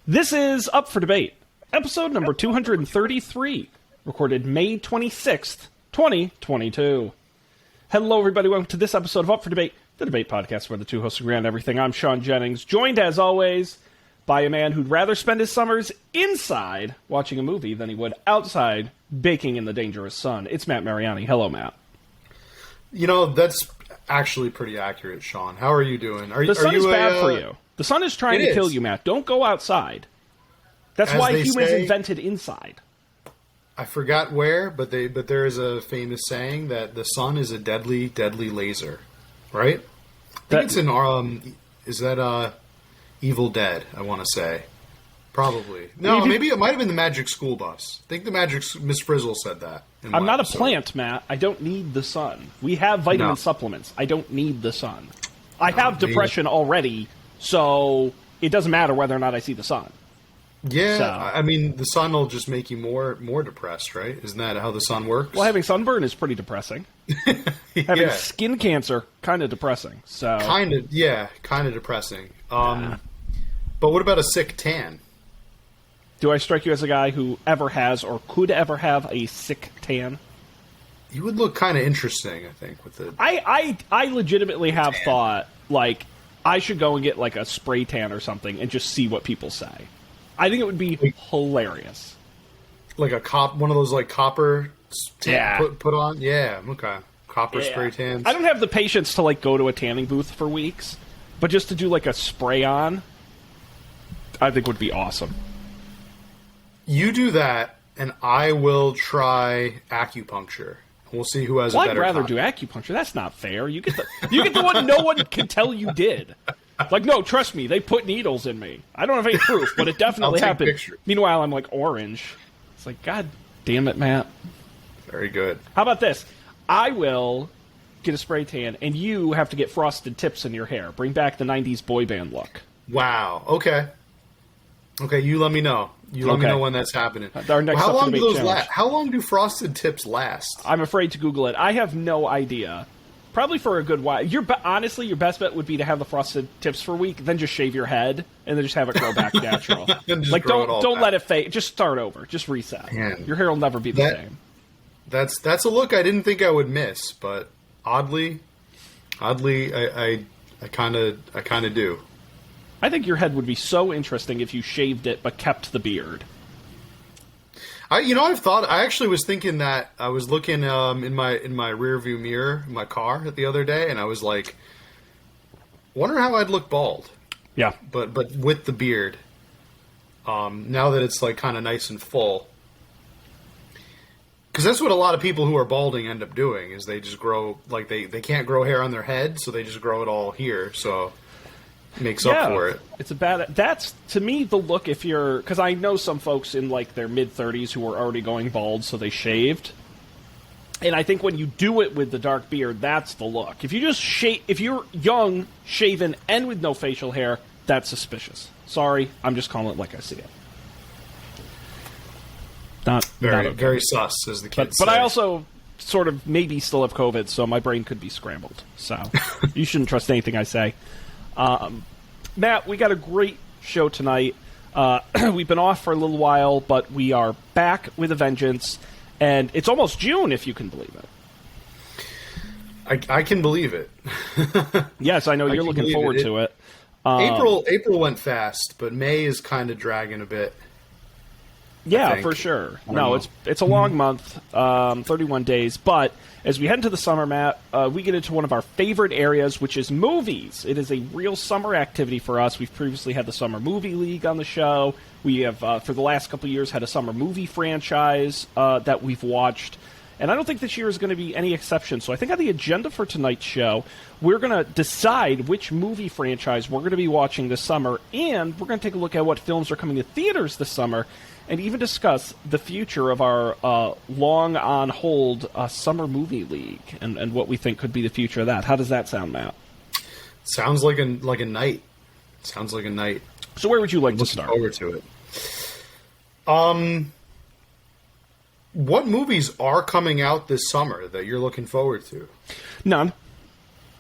This is Up for Debate, episode number 233, recorded May 26th, 2022. Hello, everybody. Welcome to this episode of Up for Debate, the debate podcast where the two hosts agree on everything. I'm Sean Jennings, joined, as always, by a man who'd rather spend his summers inside watching a movie than he would outside baking in the dangerous sun. It's Matt Mariani. Hello, Matt. You know, that's actually pretty accurate, Sean. How are you doing? The sun is bad for you. The sun is trying to kill you, Matt. Don't go outside. That's why humans invented inside. I forgot where, but there is a famous saying that the sun is a deadly, deadly laser. Right? I think it's in is that Evil Dead, I want to say. Probably. No, maybe it might have been the Magic School Bus. I think the Miss Frizzle said that. I'm not a plant, Matt. I don't need the sun. We have vitamin supplements. I don't need the sun. I have depression already, so it doesn't matter whether or not I see the sun. Yeah, so. I mean, the sun will just make you more depressed, right? Isn't that how the sun works? Well, having sunburn is pretty depressing. Having skin cancer, kind of depressing. So kind of depressing. But what about a sick tan? Do I strike you as a guy who ever has or could ever have a sick tan? You would look kind of interesting, I think, with the. I legitimately have thought, like, I should go and get like a spray tan or something and just see what people say. I think it would be hilarious. Like one of those like copper put on? Yeah, okay. Copper spray tans. I don't have the patience to like go to a tanning booth for weeks, but just to do like a spray on, I think would be awesome. You do that, and I will try acupuncture. We'll see who has a better. I'd rather do acupuncture. That's not fair. You get the one no one can tell you did. Like, no, trust me, they put needles in me. I don't have any proof, but it definitely happened. Picture. Meanwhile, I'm like orange. It's like, God damn it, Matt. Very good. How about this? I will get a spray tan, and you have to get frosted tips in your hair. Bring back the 90s boy band look. Wow. Okay. Okay, you let me know. Let me know when that's happening. Our next how long do those last? How long do frosted tips last? I'm afraid to Google it. I have no idea. Probably for a good while. Honestly, your best bet would be to have the frosted tips for a week, then just shave your head, and then just have it grow back natural. Like, don't let it fade. Just start over. Just reset. Man, your hair will never be the same. That's a look I didn't think I would miss, but oddly, I kind of do. I think your head would be so interesting if you shaved it but kept the beard. I actually was thinking that. I was looking in my rear view mirror in my car the other day, and I was like, wonder how I'd look bald. Yeah. But with the beard. Now that it's like kind of nice and full. Because that's what a lot of people who are balding end up doing, is they just grow, like they can't grow hair on their head, so they just grow it all here, so makes up for it. It's that's, to me, the look because I know some folks in like their mid-30s who are already going bald, so they shaved. And I think when you do it with the dark beard, that's the look. If you just if you're young, shaven, and with no facial hair, that's suspicious. Sorry, I'm just calling it like I see it. Not okay. Very sus, as the kids say. But I also sort of maybe still have COVID, so my brain could be scrambled. So you shouldn't trust anything I say. Matt, we got a great show tonight. We've been off for a little while, but we are back with a vengeance, and it's almost June, if you can believe it. I can believe it. Yes, I know you're looking forward to it. April went fast, but May is kind of dragging a bit. Yeah, for sure. No, it's a long month, 31 days. But as we head into the summer, Matt, we get into one of our favorite areas, which is movies. It is a real summer activity for us. We've previously had the Summer Movie League on the show. We have, for the last couple of years, had a summer movie franchise that we've watched. And I don't think this year is going to be any exception. So I think on the agenda for tonight's show, we're going to decide which movie franchise we're going to be watching this summer. And we're going to take a look at what films are coming to theaters this summer, and even discuss the future of our long-on-hold Summer Movie League and what we think could be the future of that. How does that sound, Matt? Sounds like a night. Sounds like a night. So where would you like to start? Looking forward to it. What movies are coming out this summer that you're looking forward to? None.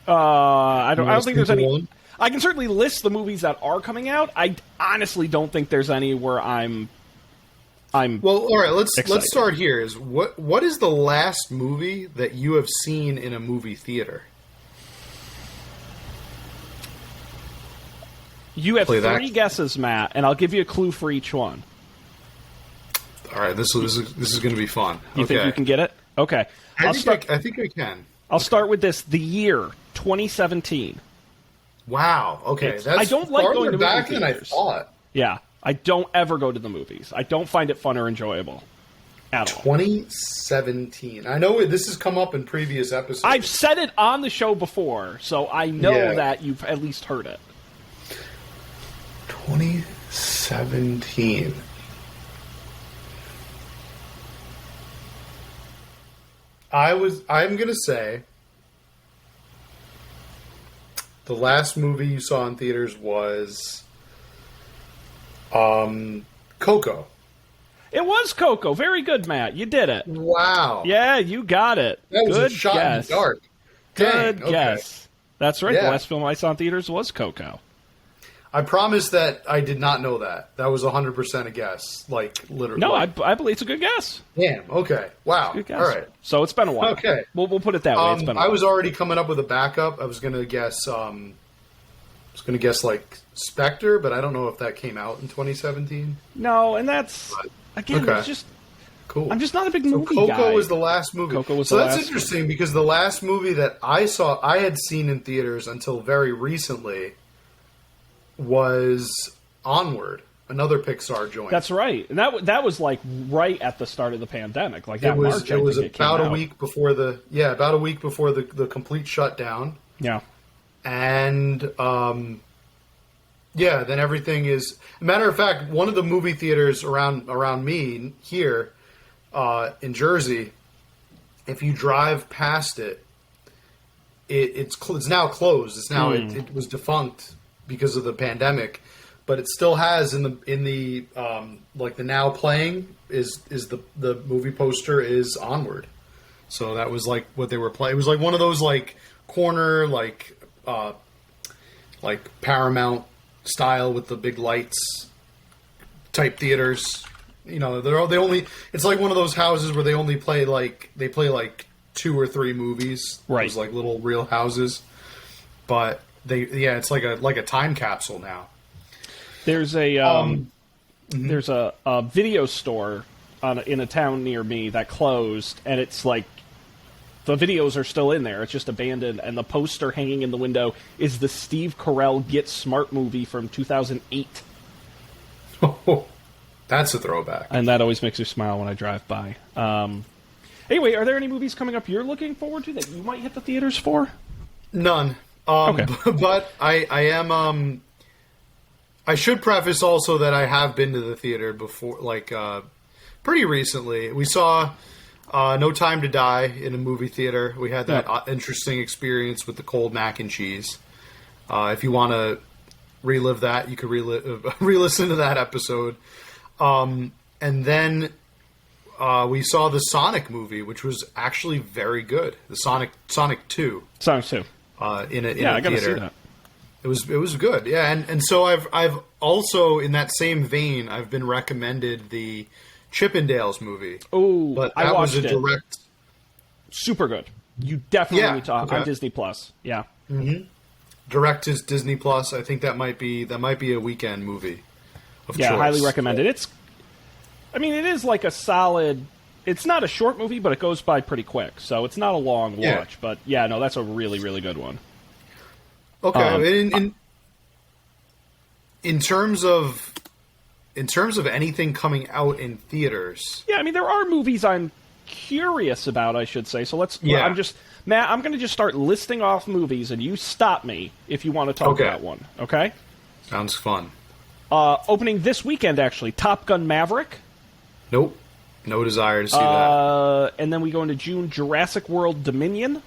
I don't think there's any. I can certainly list the movies that are coming out. I honestly don't think there's any where I'm well. All right, let's excited. start here. Is what is the last movie that you have seen in a movie theater? You have 3 guesses, Matt, and I'll give you a clue for each one. All right, this is going to be fun. You think you can get it? Okay. I think I can. I'll start with this. The year 2017. Wow. Okay, that's I don't like going to back movie than I theaters. thought. Yeah, I don't ever go to the movies. I don't find it fun or enjoyable at all. 2017. I know this has come up in previous episodes. I've said it on the show before, so I know that you've at least heard it. 2017. I'm going to say the last movie you saw in theaters was Coco. It was Coco. Very good, Matt. You did it. Wow. Yeah, you got it. That was good a shot guess. in the dark. Good Dang, guess. That's right. Yeah. The last film I saw in theaters was Coco. I promise that I did not know that. That was 100% a guess. Like, literally. No, I believe it's a good guess. Damn, okay. Wow. Good guess. All right. So it's been a while. Okay. We'll put it that way. It's been a while. I was already coming up with a backup. I was going to guess like Spectre, but I don't know if that came out in 2017. No, and that's again, Okay. it's just Cool. I'm just not a big So movie Coco guy. was the last movie. Coco was so the that's last interesting because the last movie that I had seen in theaters until very recently was Onward, another Pixar joint. That's right. And that was like right at the start of the pandemic. Like that it was March, I it was think it came about a out. week before the complete shutdown. Yeah. And then everything is. Matter of fact, one of the movie theaters around me here in Jersey, if you drive past it, it's now closed. It's now it was defunct because of the pandemic, but it still has in the like the now playing is the movie poster is Onward. So that was like what they were playing. It was like one of those like corner like Paramount style with the big lights type theaters. You know, it's like one of those houses where they play like 2 or 3 movies. Right. Those like little real houses. But it's like a time capsule now. There's there's a video store in a town near me that closed, and it's like the videos are still in there. It's just abandoned, and the poster hanging in the window is the Steve Carell Get Smart movie from 2008. Oh, that's a throwback. And that always makes me smile when I drive by. Anyway, are there any movies coming up you're looking forward to that you might hit the theaters for? None. Okay. But I am. I should preface also that I have been to the theater before, like pretty recently. We saw No Time to Die in a movie theater. We had that interesting experience with the cold mac and cheese. If you want to relive that, you could re-listen to that episode. And then we saw the Sonic movie, which was actually very good. The Sonic 2. Sonic 2. In a I gotta theater. see that. It was good, yeah, and so I've also in that same vein I've been recommended the Chippendales movie. Oh, but I that watched was a it. direct, Super good. You definitely need to okay. on Disney Plus. Yeah, direct to Disney Plus. I think that might be a weekend movie. Of yeah, choice. highly recommended. It is like a solid. It's not a short movie, but it goes by pretty quick, so it's not a long Yeah. watch. But yeah, no, that's a really, really good one. Okay, in terms of anything coming out in theaters, Yeah, I mean there are movies I'm curious about, I should say. So let's. Yeah. Matt, I'm going to just start listing off movies, and you stop me if you want to talk Okay. about one. Okay. sounds fun. Opening this weekend, actually, Top Gun Maverick. Nope, no desire to see that. And then we go into June, Jurassic World Dominion.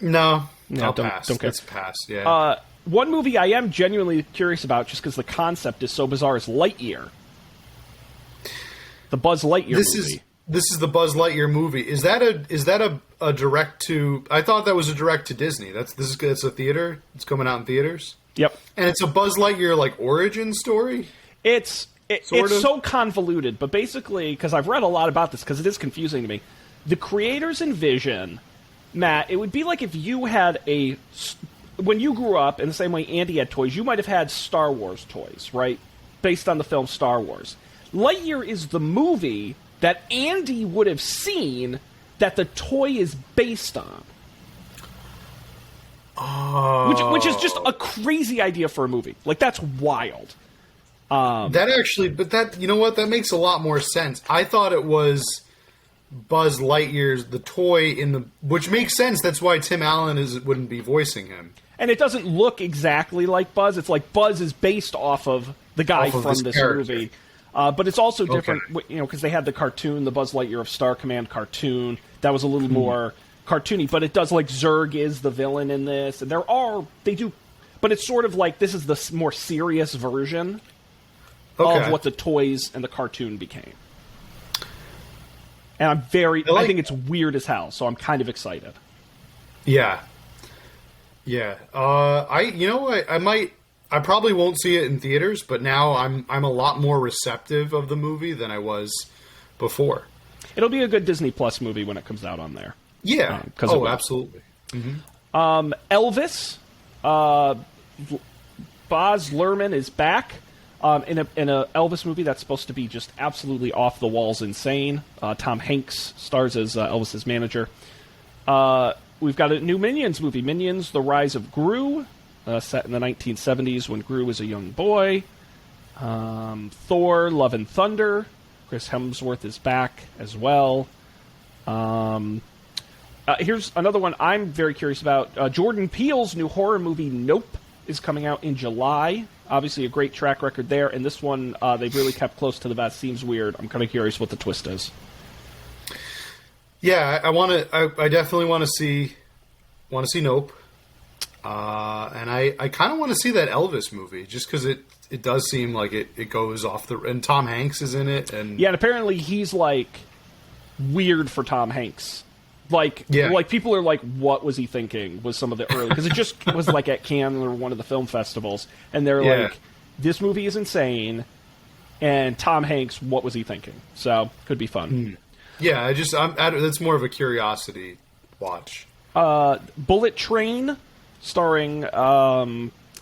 No, I'll don't pass. care. It's a pass. Yeah. One movie I am genuinely curious about, just because the concept is so bizarre, is Lightyear. The Buzz Lightyear movie. This is the Buzz Lightyear movie. Is that a direct to. I thought that was a direct to Disney. It's a theater. It's coming out in theaters. Yep. And it's a Buzz Lightyear like origin story. It's so convoluted, but basically, because I've read a lot about this, because it is confusing to me. The creators envision, Matt, it would be like if you had when you grew up, in the same way Andy had toys, you might have had Star Wars toys, right? Based on the film Star Wars. Lightyear is the movie that Andy would have seen that the toy is based on. Oh. Which is just a crazy idea for a movie. Like, that's wild. You know what? That makes a lot more sense. I thought it was Buzz Lightyear's the toy which makes sense. That's why Tim Allen wouldn't be voicing him. And it doesn't look exactly like Buzz. It's like Buzz is based off of the guy from this movie. But it's also different, because they had the cartoon, the Buzz Lightyear of Star Command cartoon. That was a little more cartoony, but it does, like, Zurg is the villain in this. And but it's sort of like this is the more serious version of what the toys and the cartoon became. And I think it's weird as hell, so I'm kind of excited. Yeah. Yeah. I probably won't see it in theaters, but now I'm a lot more receptive of the movie than I was before. It'll be a good Disney Plus movie when it comes out on there. Yeah. Absolutely. Mm-hmm. Elvis, Baz Luhrmann is back in a Elvis movie that's supposed to be just absolutely off the walls insane. Tom Hanks stars as Elvis's manager. We've got a new Minions movie, Minions: The Rise of Gru, set in the 1970s when Gru was a young boy. Thor: Love and Thunder. Chris Hemsworth is back as well. Here's another one I'm very curious about. Jordan Peele's new horror movie, Nope, is coming out in July. Obviously a great track record there. And this one, they've really kept close to the vest. Seems weird. I'm kind of curious what the twist is. Yeah, I definitely want to see Nope. And I kind of want to see that Elvis movie, just because it does seem like it goes off and Tom Hanks is in it. And apparently he's, like, weird for Tom Hanks. Like people are like, what was he thinking? Was some of the early, because it just was like at Cannes or one of the film festivals, and they're like, this movie is insane, and Tom Hanks, what was he thinking? So could be fun. Yeah, that's more of a curiosity watch. Bullet Train, starring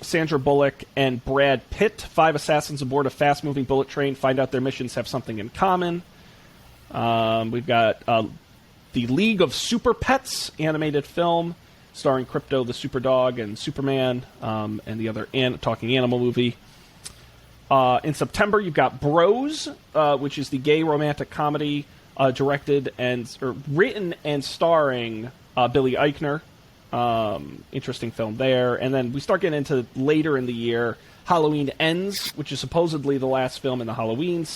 Sandra Bullock and Brad Pitt. 5 assassins aboard a fast-moving bullet train find out their missions have something in common. We've got the League of Super Pets animated film, starring Crypto the Superdog and Superman, and the other talking animal movie. In September, you've got Bros, which is the gay romantic comedy written and starring Billy Eichner. Interesting film there. And then we start getting into later in the year, Halloween Ends, which is supposedly the last film in the Halloween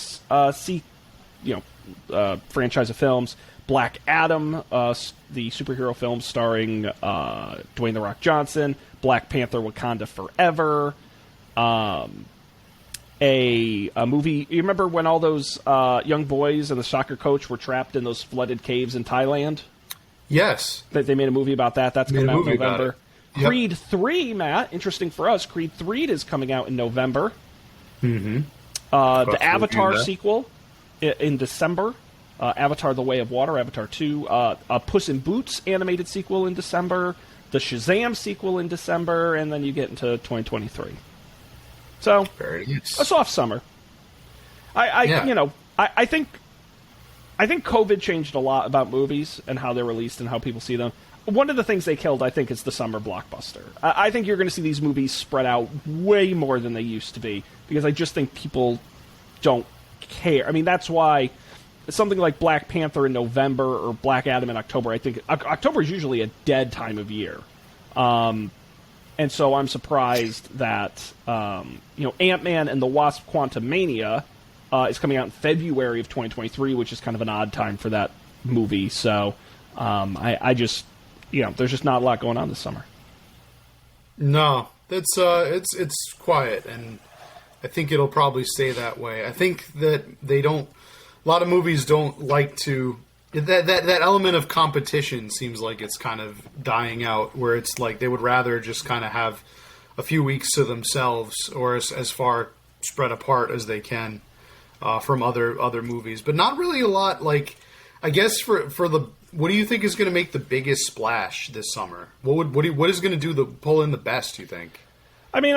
franchise of films. Black Adam, the superhero film starring Dwayne The Rock Johnson. Black Panther: Wakanda Forever. A movie. You remember when all those young boys and the soccer coach were trapped in those flooded caves in Thailand? Yes. They made a movie about that. That's coming out in November. Yep. Creed 3, Matt, interesting for us. Creed 3 is coming out in November. Mm-hmm. The Avatar sequel in December. Avatar: The Way of Water, Avatar 2. A Puss in Boots animated sequel in December. The Shazam sequel in December. And then you get into 2023. So, a soft summer. I think COVID changed a lot about movies and how they're released and how people see them. One of the things they killed, I think, is the summer blockbuster. I think you're going to see these movies spread out way more than they used to be, because I just think people don't care. I mean, that's why something like Black Panther in November or Black Adam in October, I think October is usually a dead time of year. And so I'm surprised that Ant-Man and the Wasp: Quantumania is coming out in February of 2023, which is kind of an odd time for that movie. So I just, there's just not a lot going on this summer. No, it's quiet, and I think it'll probably stay that way. I think that a lot of movies don't like to that element of competition seems like it's kind of dying out, where it's like they would rather just kind of have a few weeks to themselves, or as far spread apart as they can from other movies, but not really a lot. Like, I guess for the, what do you think is going to make the biggest splash this summer? What is going to pull in the best? You think? I mean,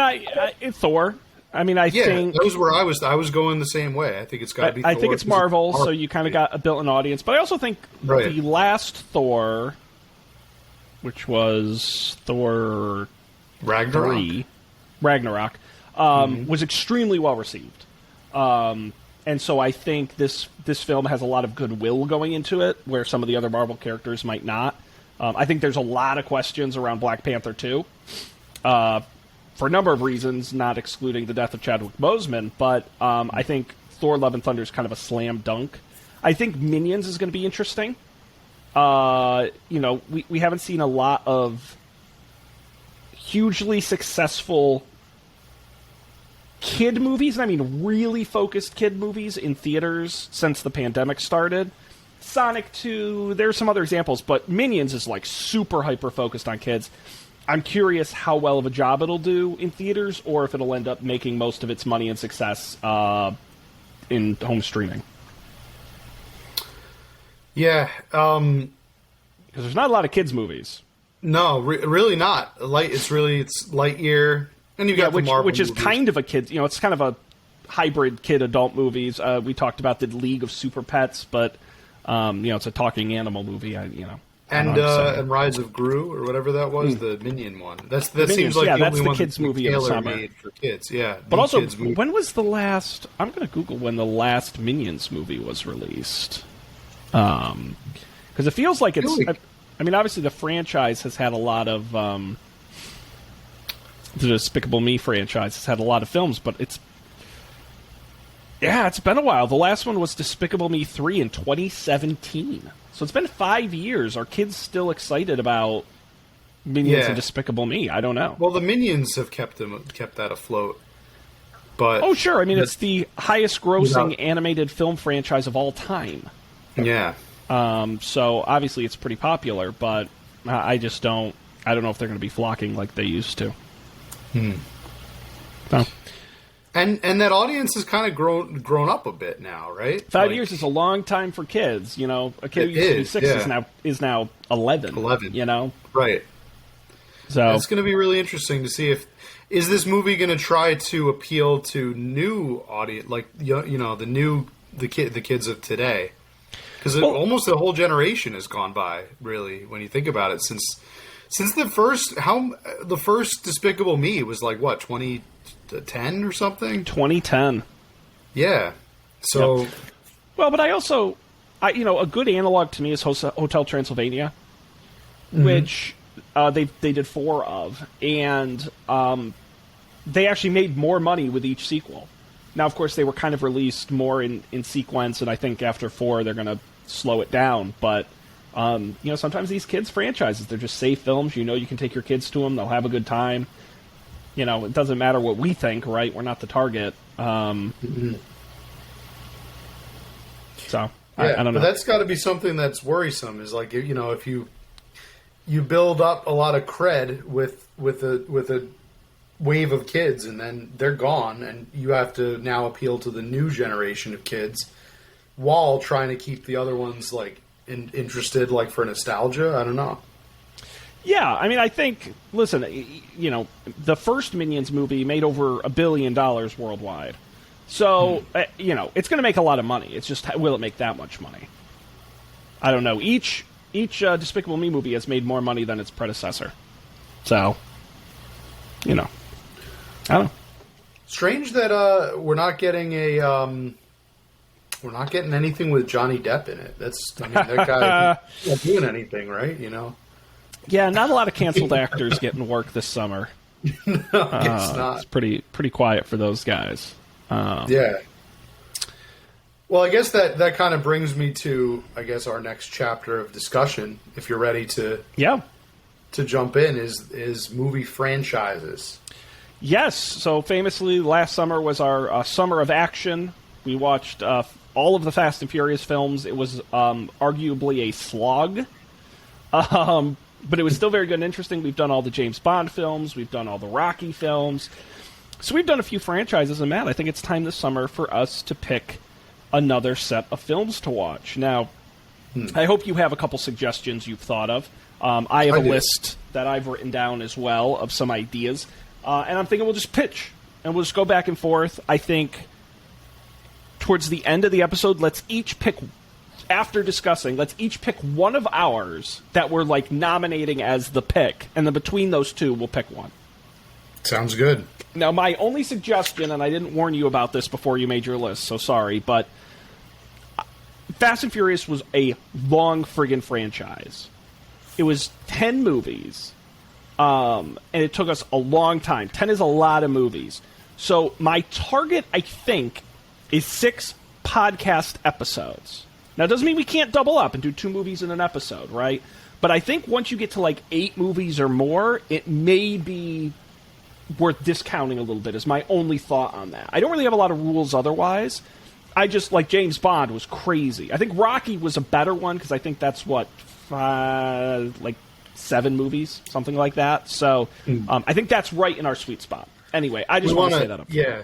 it's Thor. I mean, I think that was where I was going the same way. I think it's got to be. I think it's Marvel, so you kind of got a built-in audience. But I also think the last Thor, which was Thor Ragnarok, was extremely well received, and so I think this film has a lot of goodwill going into it, where some of the other Marvel characters might not. I think there's a lot of questions around Black Panther 2. For a number of reasons, not excluding the death of Chadwick Boseman, but I think Thor: Love and Thunder is kind of a slam dunk. I think Minions is going to be interesting. We haven't seen a lot of hugely successful kid movies, and I mean really focused kid movies in theaters since the pandemic started. Sonic 2, there's some other examples, but Minions is like super hyper-focused on kids. I'm curious how well of a job it'll do in theaters, or if it'll end up making most of its money and success in home streaming. Yeah, because there's not a lot of kids movies. No, really not. It's Lightyear, and you got the Marvel which is movies. Kind of a kid. It's kind of a hybrid kid adult movies. We talked about the League of Super Pets, but it's a talking animal movie. And Rise of Gru, or whatever that was, the Minion one. That Minions, seems like the that's only the one kids movie of the summer made for kids. Yeah, but also, when was the last? I'm going to Google when the last Minions movie was released, because it feels like it's. I mean, obviously, the franchise has had a lot of. The Despicable Me franchise has had a lot of films, but it's been a while. The last one was Despicable Me 3 in 2017. So it's been 5 years. Are kids still excited about Minions and Despicable Me? I don't know. Well, the Minions have kept that afloat. But oh, sure. I mean, it's the highest-grossing animated film franchise of all time. Yeah. So obviously it's pretty popular, but I just don't. I don't know if they're going to be flocking like they used to. So. And that audience has kind of grown up a bit now, right? 5 years is a long time for kids. A kid who used to be 6 is now 11. 11. Right. So it's going to be really interesting to see is this movie going to try to appeal to new audience, like the kids of today, because almost a whole generation has gone by, really, when you think about it, since the first Despicable Me was like what, 2010 or something? 2010. Yeah. So. Yep. Well, but I also, a good analog to me is Hotel Transylvania, which they did 4 of, and they actually made more money with each sequel. Now, of course, they were kind of released more in sequence, and I think after 4 they're going to slow it down. But sometimes these kids franchises, they're just safe films. You can take your kids to them; they'll have a good time. It doesn't matter what we think, right? We're not the target. So I don't know. But that's got to be something that's worrisome. Is like if you build up a lot of cred with a wave of kids, and then they're gone, and you have to now appeal to the new generation of kids while trying to keep the other ones like interested, like for nostalgia. I don't know. Yeah, I mean, I think, listen, the first Minions movie made over $1 billion worldwide. So, it's going to make a lot of money. It's just, will it make that much money? I don't know. Each Despicable Me movie has made more money than its predecessor. So, I don't know. Strange that we're not getting anything with Johnny Depp in it. That guy not doing anything, right? Yeah, not a lot of canceled actors getting work this summer. No, it's not. It's pretty quiet for those guys. Yeah. Well, I guess that kind of brings me to, our next chapter of discussion. If you're ready to jump in, is movie franchises. Yes. So famously, last summer was our summer of action. We watched all of the Fast and Furious films. It was arguably a slog, but it was still very good and interesting. We've done all the James Bond films. We've done all the Rocky films. So we've done a few franchises, and Matt, I think it's time this summer for us to pick another set of films to watch. Now, I hope you have a couple suggestions you've thought of. I have a list that I've written down as well of some ideas, and I'm thinking we'll just pitch, and we'll just go back and forth. I think towards the end of the episode, let's each pick, after discussing, let's each pick one of ours that we're, like, nominating as the pick, and then between those two, we'll pick one. Sounds good. Now, my only suggestion, and I didn't warn you about this before you made your list, so sorry, but Fast and Furious was a long friggin' franchise. It was 10 movies, and it took us a long time. 10 is a lot of movies. So my target, I think, is 6 podcast episodes. Now, it doesn't mean we can't double up and do 2 movies in an episode, right? But I think once you get to, like, 8 movies or more, it may be worth discounting a little bit, is my only thought on that. I don't really have a lot of rules otherwise. I just, like, James Bond was crazy. I think Rocky was a better one, because I think that's, what, 7 movies, something like that. So I think that's right in our sweet spot. Anyway, I just want to say that up front. Yeah.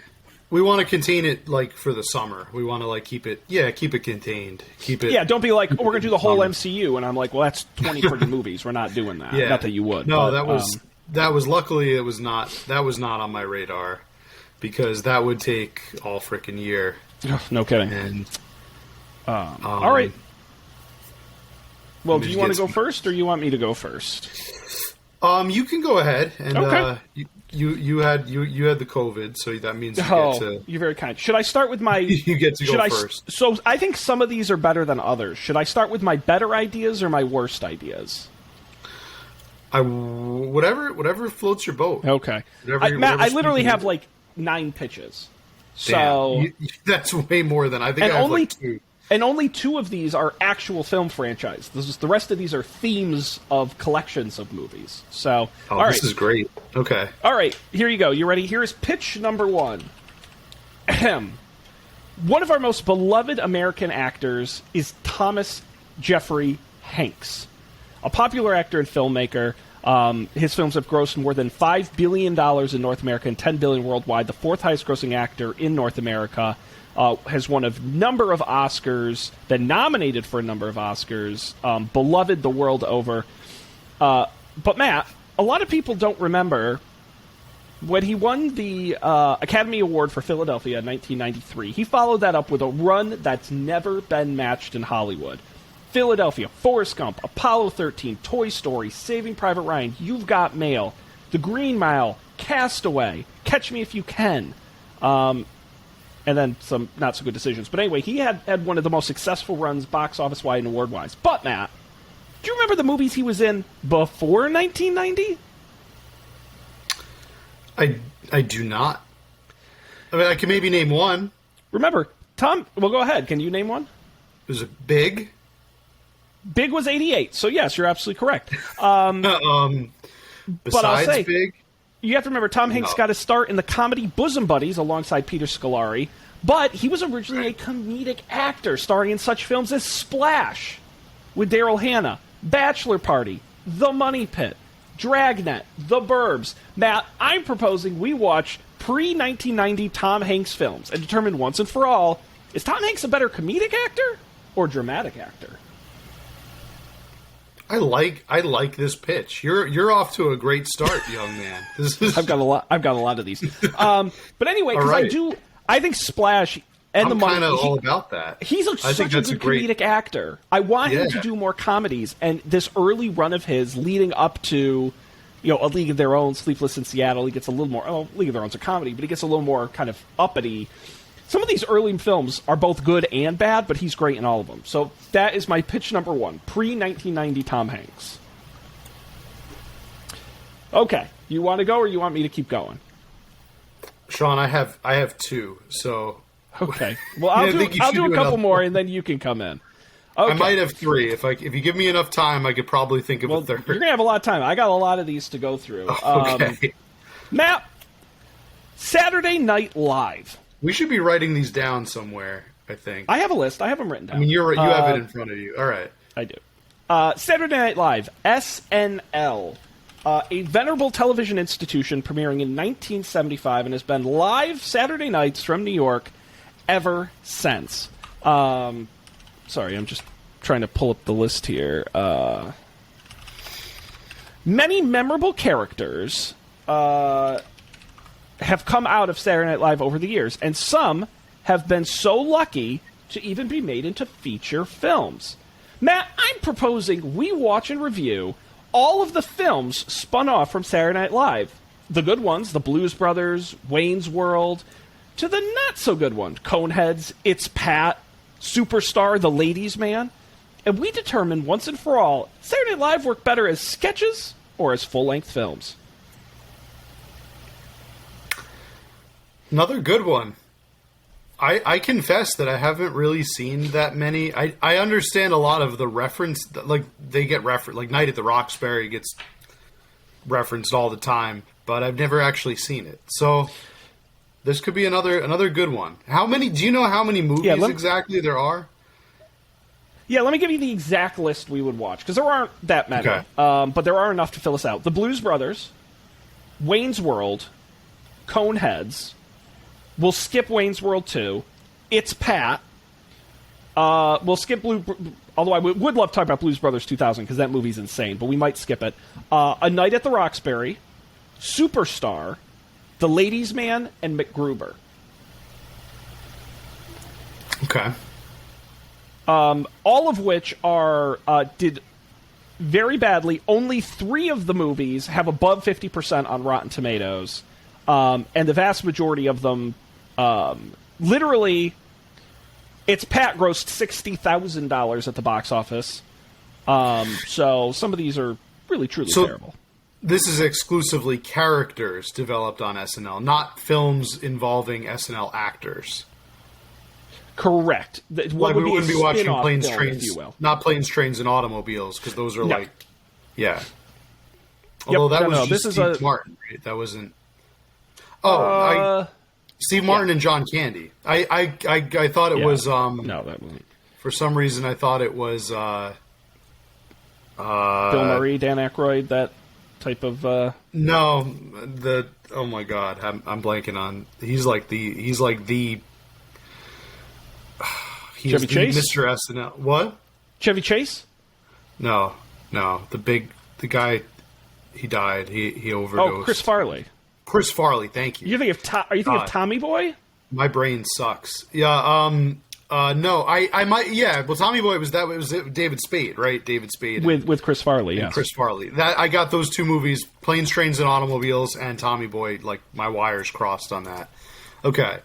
We want to contain it, like, for the summer. We want to, like, keep it contained. Keep it. Yeah, don't be like, oh, we're going to do the whole MCU, and I'm like, well, that's 20 friggin' movies. We're not doing that. Yeah. Not that you would. No, but, that was luckily it was not on my radar, because that would take all frickin' year. No kidding. And all right. Well, do you want to go first, or you want me to go first? You can go ahead, and okay. You had the COVID, so that means you get to. You're very kind. Should I start with my? You get to go first. So I think some of these are better than others. Should I start with my better ideas or my worst ideas? Whatever floats your boat. Okay. Matt, I literally have like 9 pitches. So that's way more than I think. I have only like 2. And only 2 of these are actual film franchises. The rest of these are themes of collections of movies. So, all right. This is great. Okay. All right, here you go. You ready? Here is pitch number 1. Ahem. One of our most beloved American actors is Thomas Jeffrey Hanks, a popular actor and filmmaker. His films have grossed more than $5 billion in North America and $10 billion worldwide. The 4th highest grossing actor in North America. Has won a number of Oscars, been nominated for a number of Oscars, beloved the world over. But Matt, a lot of people don't remember when he won the Academy Award for Philadelphia in 1993. He followed that up with a run that's never been matched in Hollywood. Philadelphia, Forrest Gump, Apollo 13, Toy Story, Saving Private Ryan, You've Got Mail, The Green Mile, Castaway, Catch Me If You Can. And then some not-so-good decisions. But anyway, he had one of the most successful runs box office-wide and award-wise. But, Matt, do you remember the movies he was in before 1990? I do not. I mean, I can maybe name one. Remember, Tom... Well, go ahead. Can you name one? Was it Big? Big was 88, so yes, you're absolutely correct. Besides but I'll say, Big? You have to remember, Tom Hanks got his start in the comedy Bosom Buddies alongside Peter Scolari, but he was originally a comedic actor starring in such films as Splash with Daryl Hannah, Bachelor Party, The Money Pit, Dragnet, The Burbs. Matt, I'm proposing we watch pre-1990 Tom Hanks films and determine once and for all, is Tom Hanks a better comedic actor or dramatic actor? I like this pitch. You're off to a great start, young man. I've got a lot of these. But anyway, because right. I think Splash and The Money. I'm kind of all about that. He's such a good comedic actor. I want him to do more comedies. And this early run of his, leading up to, A League of Their Own, Sleepless in Seattle, he gets a little more. Oh, League of Their Own's a comedy, but he gets a little more kind of uppity. Some of these early films are both good and bad, but he's great in all of them. So that is my pitch number 1, pre-1990 Tom Hanks. Okay, you want to go or you want me to keep going? Sean, I have 2, so... Okay, well, I'll do a couple more and then you can come in. Okay. I might have 3. If you give me enough time, I could probably think of a third. You're going to have a lot of time. I got a lot of these to go through. Okay. Matt, Saturday Night Live. We should be writing these down somewhere. I think. I have a list. I have them written down. I mean, you have it in front of you. All right. I do. Saturday Night Live, SNL. A venerable television institution premiering in 1975 and has been live Saturday nights from New York ever since. Sorry, I'm just trying to pull up the list here. Many memorable characters have come out of Saturday Night Live over the years, and some have been so lucky to even be made into feature films. Matt, I'm proposing we watch and review all of the films spun off from Saturday Night Live. The good ones, the Blues Brothers, Wayne's World, to the not-so-good ones, Coneheads, It's Pat, Superstar, The Ladies' Man. And we determine once and for all, Saturday Night Live work better as sketches or as full-length films. Another good one. I confess that I haven't really seen that many. I understand a lot of the reference, like they get referenced, like Night at the Roxbury gets referenced all the time, but I've never actually seen it. So this could be another good one. How many? Do you know how many movies exactly there are? Yeah, let me give you the exact list we would watch, because there aren't that many, okay. But there are enough to fill us out. The Blues Brothers, Wayne's World, Coneheads. We'll skip Wayne's World 2. It's Pat. We'll skip although I would love to talk about Blues Brothers 2000 because that movie's insane, but we might skip it. A Night at the Roxbury, Superstar, The Ladies' Man, and MacGruber. Okay. All of which are did very badly. Only 3 of the movies have above 50% on Rotten Tomatoes, and the vast majority of them, literally, It's Pat grossed $60,000 at the box office. So some of these are really, truly terrible. This is exclusively characters developed on SNL, not films involving SNL actors. Correct. We wouldn't be watching Planes, film, Trains, not Planes, Trains, and Automobiles, because those are yeah. Although that was just Steve Martin, right? That wasn't. Steve Martin and John Candy. I thought it was. No, that wasn't. For some reason, I thought it was. Bill Murray, Dan Aykroyd, that type of. No, oh my God, I'm blanking on. He's like the. Chevy Chase? Mr. SNL. What? Chevy Chase? No. The guy. He died. He overdosed. Oh, Chris Farley. Chris Farley, thank you. Are you thinking of Tommy Boy? My brain sucks. Yeah. No. I might. Yeah. Well, Tommy Boy was David Spade, right? David Spade with Chris Farley. Yes. Chris Farley. That I got those 2 movies: Planes, Trains, and Automobiles, and Tommy Boy. Like my wires crossed on that. Okay.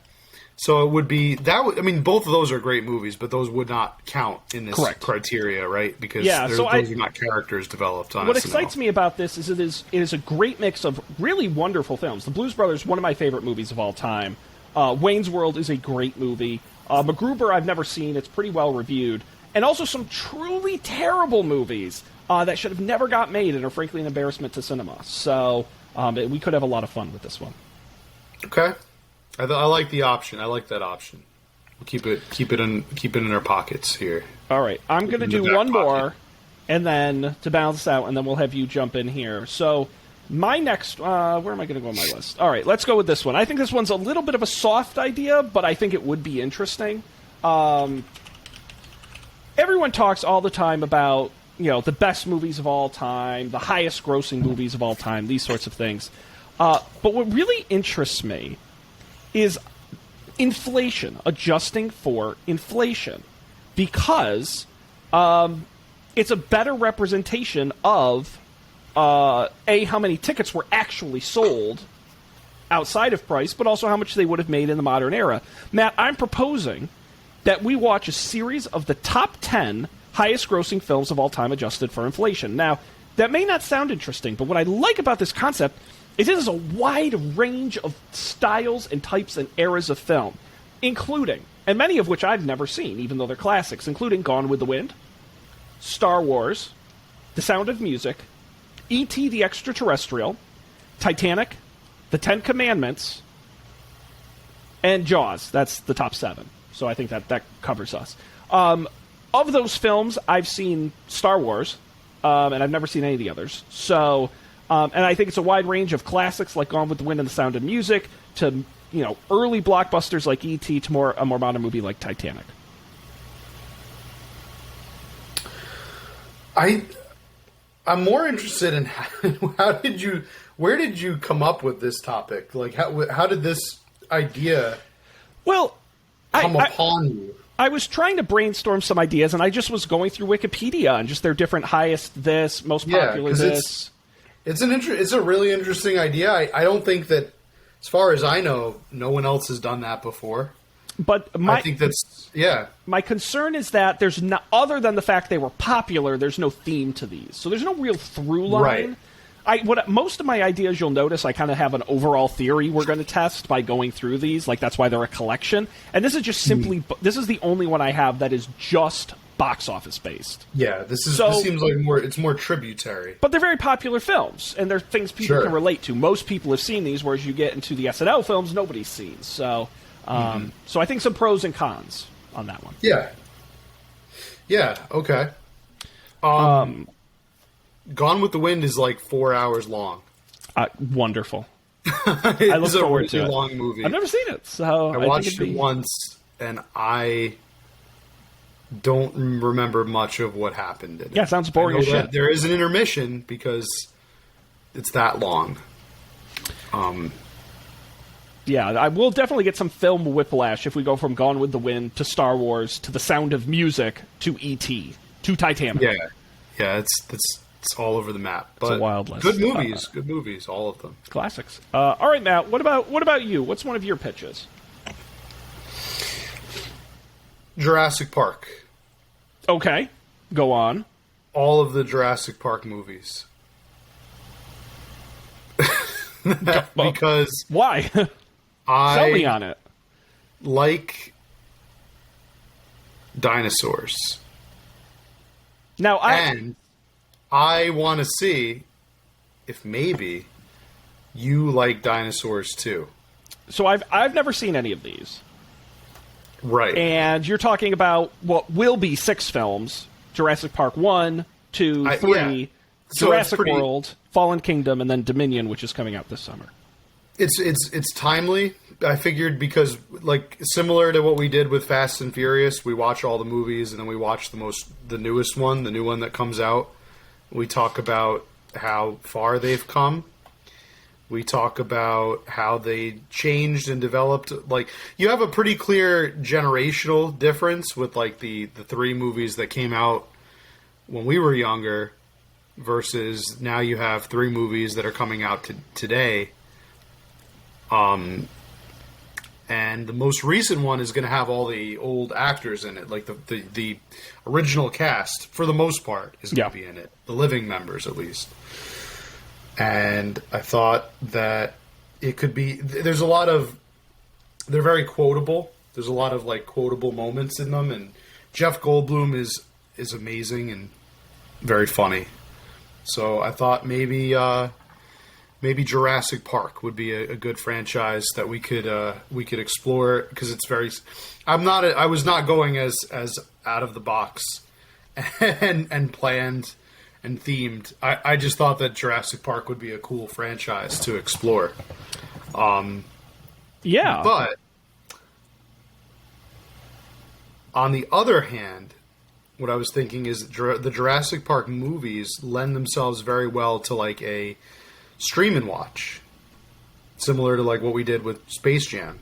So it would be that. I mean, both of those are great movies, but those would not count in this criteria, right? Because those are not characters developed on. What SNL. excites me about this is it is a great mix of really wonderful films. The Blues Brothers, one of my favorite movies of all time. Wayne's World is a great movie. MacGruber, I've never seen. It's pretty well reviewed, and also some truly terrible movies that should have never got made and are frankly an embarrassment to cinema. So we could have a lot of fun with this one. Okay. I like the option. I like that option. We'll keep it in our pockets here. All right, I'm going to do one more, and then to balance out, and then we'll have you jump in here. So my next, where am I going to go on my list? All right, let's go with this one. I think this one's a little bit of a soft idea, but I think it would be interesting. Everyone talks all the time about the best movies of all time, the highest grossing movies of all time, these sorts of things. But what really interests me is inflation, adjusting for inflation, because it's a better representation of how many tickets were actually sold outside of price, but also how much they would have made in the modern era. Matt, I'm proposing that we watch a series of the top 10 highest grossing films of all time adjusted for inflation. Now, that may not sound interesting, but what I like about this concept is it is a wide range of styles and types and eras of film, including, and many of which I've never seen, even though they're classics, including Gone with the Wind, Star Wars, The Sound of Music, E.T. the Extraterrestrial, Titanic, The Ten Commandments, and Jaws. That's the top 7. so I think that covers us. Of those films, I've seen Star Wars, and I've never seen any of the others. So, and I think it's a wide range of classics like Gone with the Wind and the Sound of Music to early blockbusters like E.T. to a more modern movie like Titanic. I'm more interested in where did you come up with this topic? Like how did this idea come upon you? I was trying to brainstorm some ideas, and I just was going through Wikipedia and just their different highest this, most popular this. It's a really interesting idea. I don't think that, as far as I know, no one else has done that before. But I think that's my concern is that there's no, other than the fact they were popular, there's no theme to these, so there's no real through line. Right. Most of my ideas, you'll notice, I kind of have an overall theory we're going to test by going through these. Like that's why they're a collection, and this is just simply this is the only one I have that is just box office based. Yeah, this seems like it's more tributary. But they're very popular films, and they're things people can relate to. Most people have seen these, whereas you get into the SNL films, nobody's seen. So. So I think some pros and cons on that one. Yeah. Yeah. Okay. Gone with the Wind is like 4 hours long. Wonderful. I look forward to it. It's a really long movie. I've never seen it, so I watched it once, and I don't remember much of what happened in it. Yeah, it sounds boring as shit. There is an intermission because it's that long. Yeah, I will definitely get some film whiplash if we go from Gone with the Wind to Star Wars to The Sound of Music to E.T. to Titanic. Yeah, it's all over the map. But it's a wild list. Good movies, all of them. Classics. All right, Matt. What about you? What's one of your pitches? Jurassic Park. Okay, go on. All of the Jurassic Park movies. Because why? Sell me on it. Like dinosaurs. Now I want to see if maybe you like dinosaurs too. So I've never seen any of these. Right. And you're talking about what will be 6 films: Jurassic Park 1, 2, 3, yeah. Jurassic World, Fallen Kingdom, and then Dominion, which is coming out this summer. It's timely. I figured because, like, similar to what we did with Fast and Furious, we watch all the movies and then we watch the newest one, the new one that comes out. We talk about how far they've come. We talk about how they changed and developed. Like, you have a pretty clear generational difference with, like, the 3 movies that came out when we were younger versus now you have 3 movies that are coming out today. And the most recent one is going to have all the old actors in it, like the original cast, for the most part, is going to be in it. The living members, at least. And I thought that it could be... There's a lot of... They're very quotable. There's a lot of, like, quotable moments in them, and Jeff Goldblum is amazing and very funny. So I thought maybe Jurassic Park would be a good franchise that we could explore, because it's very. I was not going as out of the box and planned and themed. I just thought that Jurassic Park would be a cool franchise to explore. Yeah, but on the other hand, what I was thinking is the Jurassic Park movies lend themselves very well to, like, a stream and watch, similar to, like, what we did with Space Jam.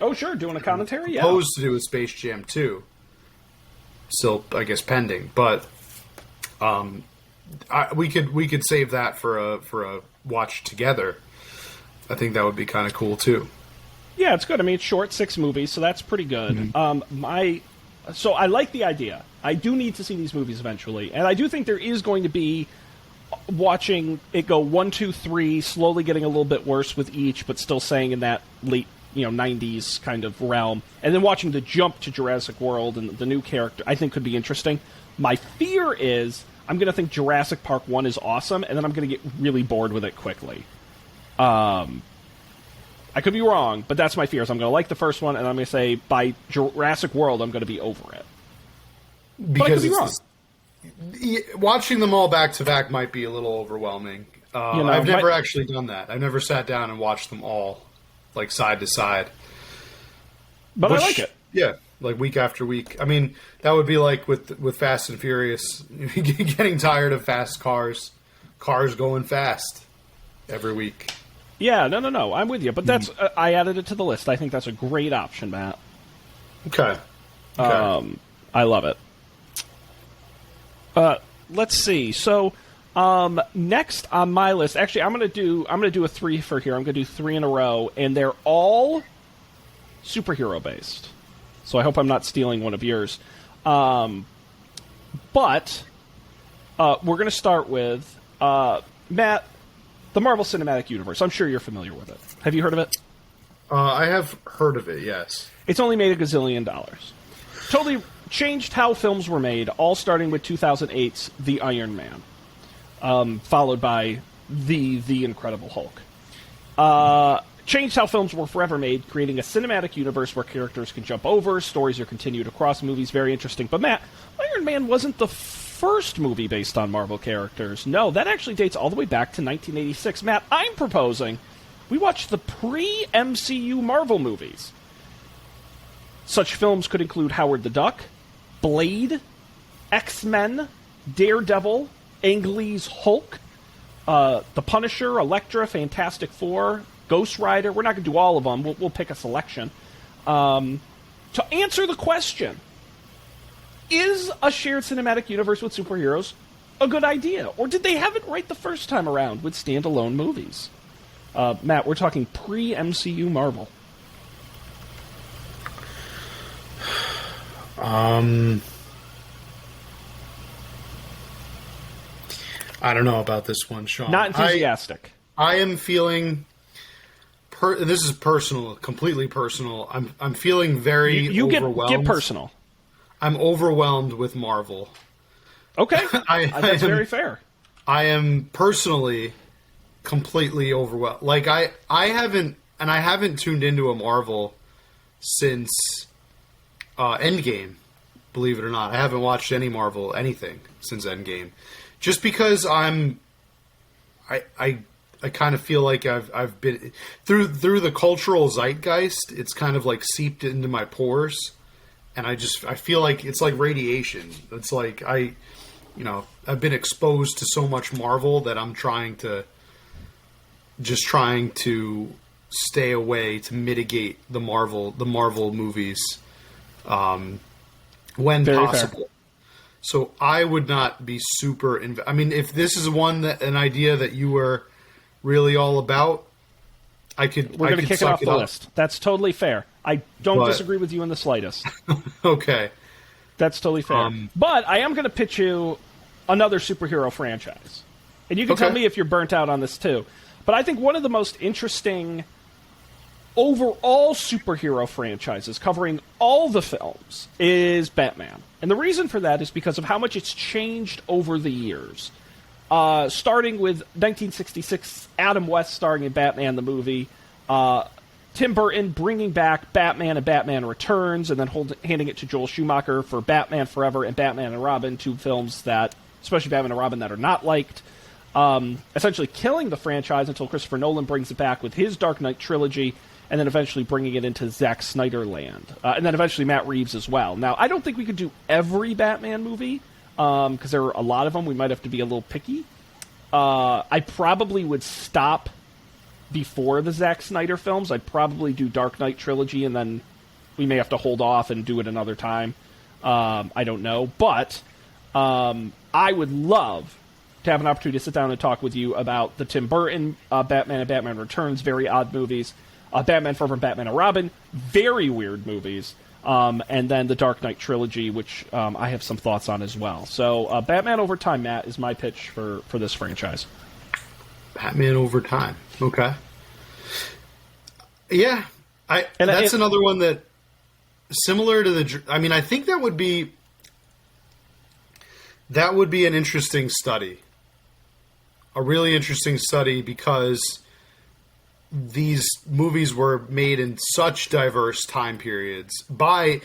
Oh, sure, doing a commentary, yeah. Opposed to do with Space Jam 2. Still, I guess, pending, but we could save that for a watch together. I think that would be kind of cool too. Yeah, it's good. I mean, it's short, 6 movies, so that's pretty good. Mm-hmm. So I like the idea. I do need to see these movies eventually, and I do think there is going to be watching it go 1, 2, 3, slowly getting a little bit worse with each, but still staying in that late 90s kind of realm, and then watching the jump to Jurassic World and the new character, I think could be interesting. My fear is I'm going to think Jurassic Park 1 is awesome, and then I'm going to get really bored with it quickly. I I could be wrong, but that's my fears. I'm going to like the first one, and I'm going to say by Jurassic World, I'm going to be over it. Because but I could be wrong. Watching them all back to back might be a little overwhelming. I've never actually done that. I've never sat down and watched them all, like, side to side. But I like it. Yeah, like week after week. I mean, that would be like with Fast and Furious, getting tired of fast cars going fast every week. Yeah, no. I'm with you. But that's I added it to the list. I think that's a great option, Matt. Okay. I love it. Let's see. So next on my list, actually, I'm gonna do a three for here. I'm gonna do three in a row, and they're all superhero based. So I hope I'm not stealing one of yours. But we're gonna start with Matt, the Marvel Cinematic Universe. I'm sure you're familiar with it. Have you heard of it? I have heard of it. Yes. It's only made $1 gazillion. Totally changed how films were made, all starting with 2008's The Iron Man, followed by The Incredible Hulk. Changed how films were forever made, creating a cinematic universe where characters can jump over, stories are continued across movies. Very interesting. But Matt, Iron Man wasn't the first movie based on Marvel characters. No, that actually dates all the way back to 1986. Matt, I'm proposing we watch the pre-MCU Marvel movies. Such films could include Howard the Duck, Blade, X-Men, Daredevil, Ang Lee's Hulk, The Punisher, Elektra, Fantastic Four, Ghost Rider. We're not going to do all of them. We'll pick a selection. To answer the question, is a shared cinematic universe with superheroes a good idea? Or did they have it right the first time around with standalone movies? Matt, we're talking pre-MCU Marvel. I don't know about this one, Sean. Not enthusiastic. I am feeling... this is personal, completely personal. I'm feeling very overwhelmed. Get personal. I'm overwhelmed with Marvel. Okay, that's very fair. I am personally completely overwhelmed. Like I haven't tuned into a Marvel since Endgame. Believe it or not, I haven't watched any Marvel anything since Endgame, just because I kind of feel like I've been through the cultural zeitgeist. It's kind of like seeped into my pores, and I feel like it's like radiation. It's like I've been exposed to so much Marvel that I'm trying to stay away to mitigate the Marvel movies when Very possible. Fair. So I would not be super. I mean, if this is an idea that you were really all about, we're going to kick it off the list. That's totally fair. I don't disagree with you in the slightest. Okay. That's totally fair. But I am going to pitch you another superhero franchise. And you can tell me if you're burnt out on this too. But I think one of the most interesting overall superhero franchises covering all the films is Batman. And the reason for that is because of how much it's changed over the years. Starting with 1966, Adam West starring in Batman the movie, Tim Burton bringing back Batman and Batman Returns, and then handing it to Joel Schumacher for Batman Forever and Batman and Robin, two films that, especially Batman and Robin, that are not liked. Essentially killing the franchise until Christopher Nolan brings it back with his Dark Knight trilogy, and then eventually bringing it into Zack Snyder land. And then eventually Matt Reeves as well. Now, I don't think we could do every Batman movie, because there are a lot of them. We might have to be a little picky. I probably would stop before the Zack Snyder films. I'd probably do Dark Knight trilogy, and then we may have to hold off and do it another time. I don't know. But I would love to have an opportunity to sit down and talk with you about the Tim Burton Batman and Batman Returns, very odd movies, Batman Forever and Batman and Robin, very weird movies, and then the Dark Knight trilogy, which I have some thoughts on as well. So Batman Over Time, Matt, is my pitch for this franchise. Batman Over Time. Okay. Yeah. That's another one that, similar to I think that would be an interesting study. A really interesting study, because these movies were made in such diverse time periods by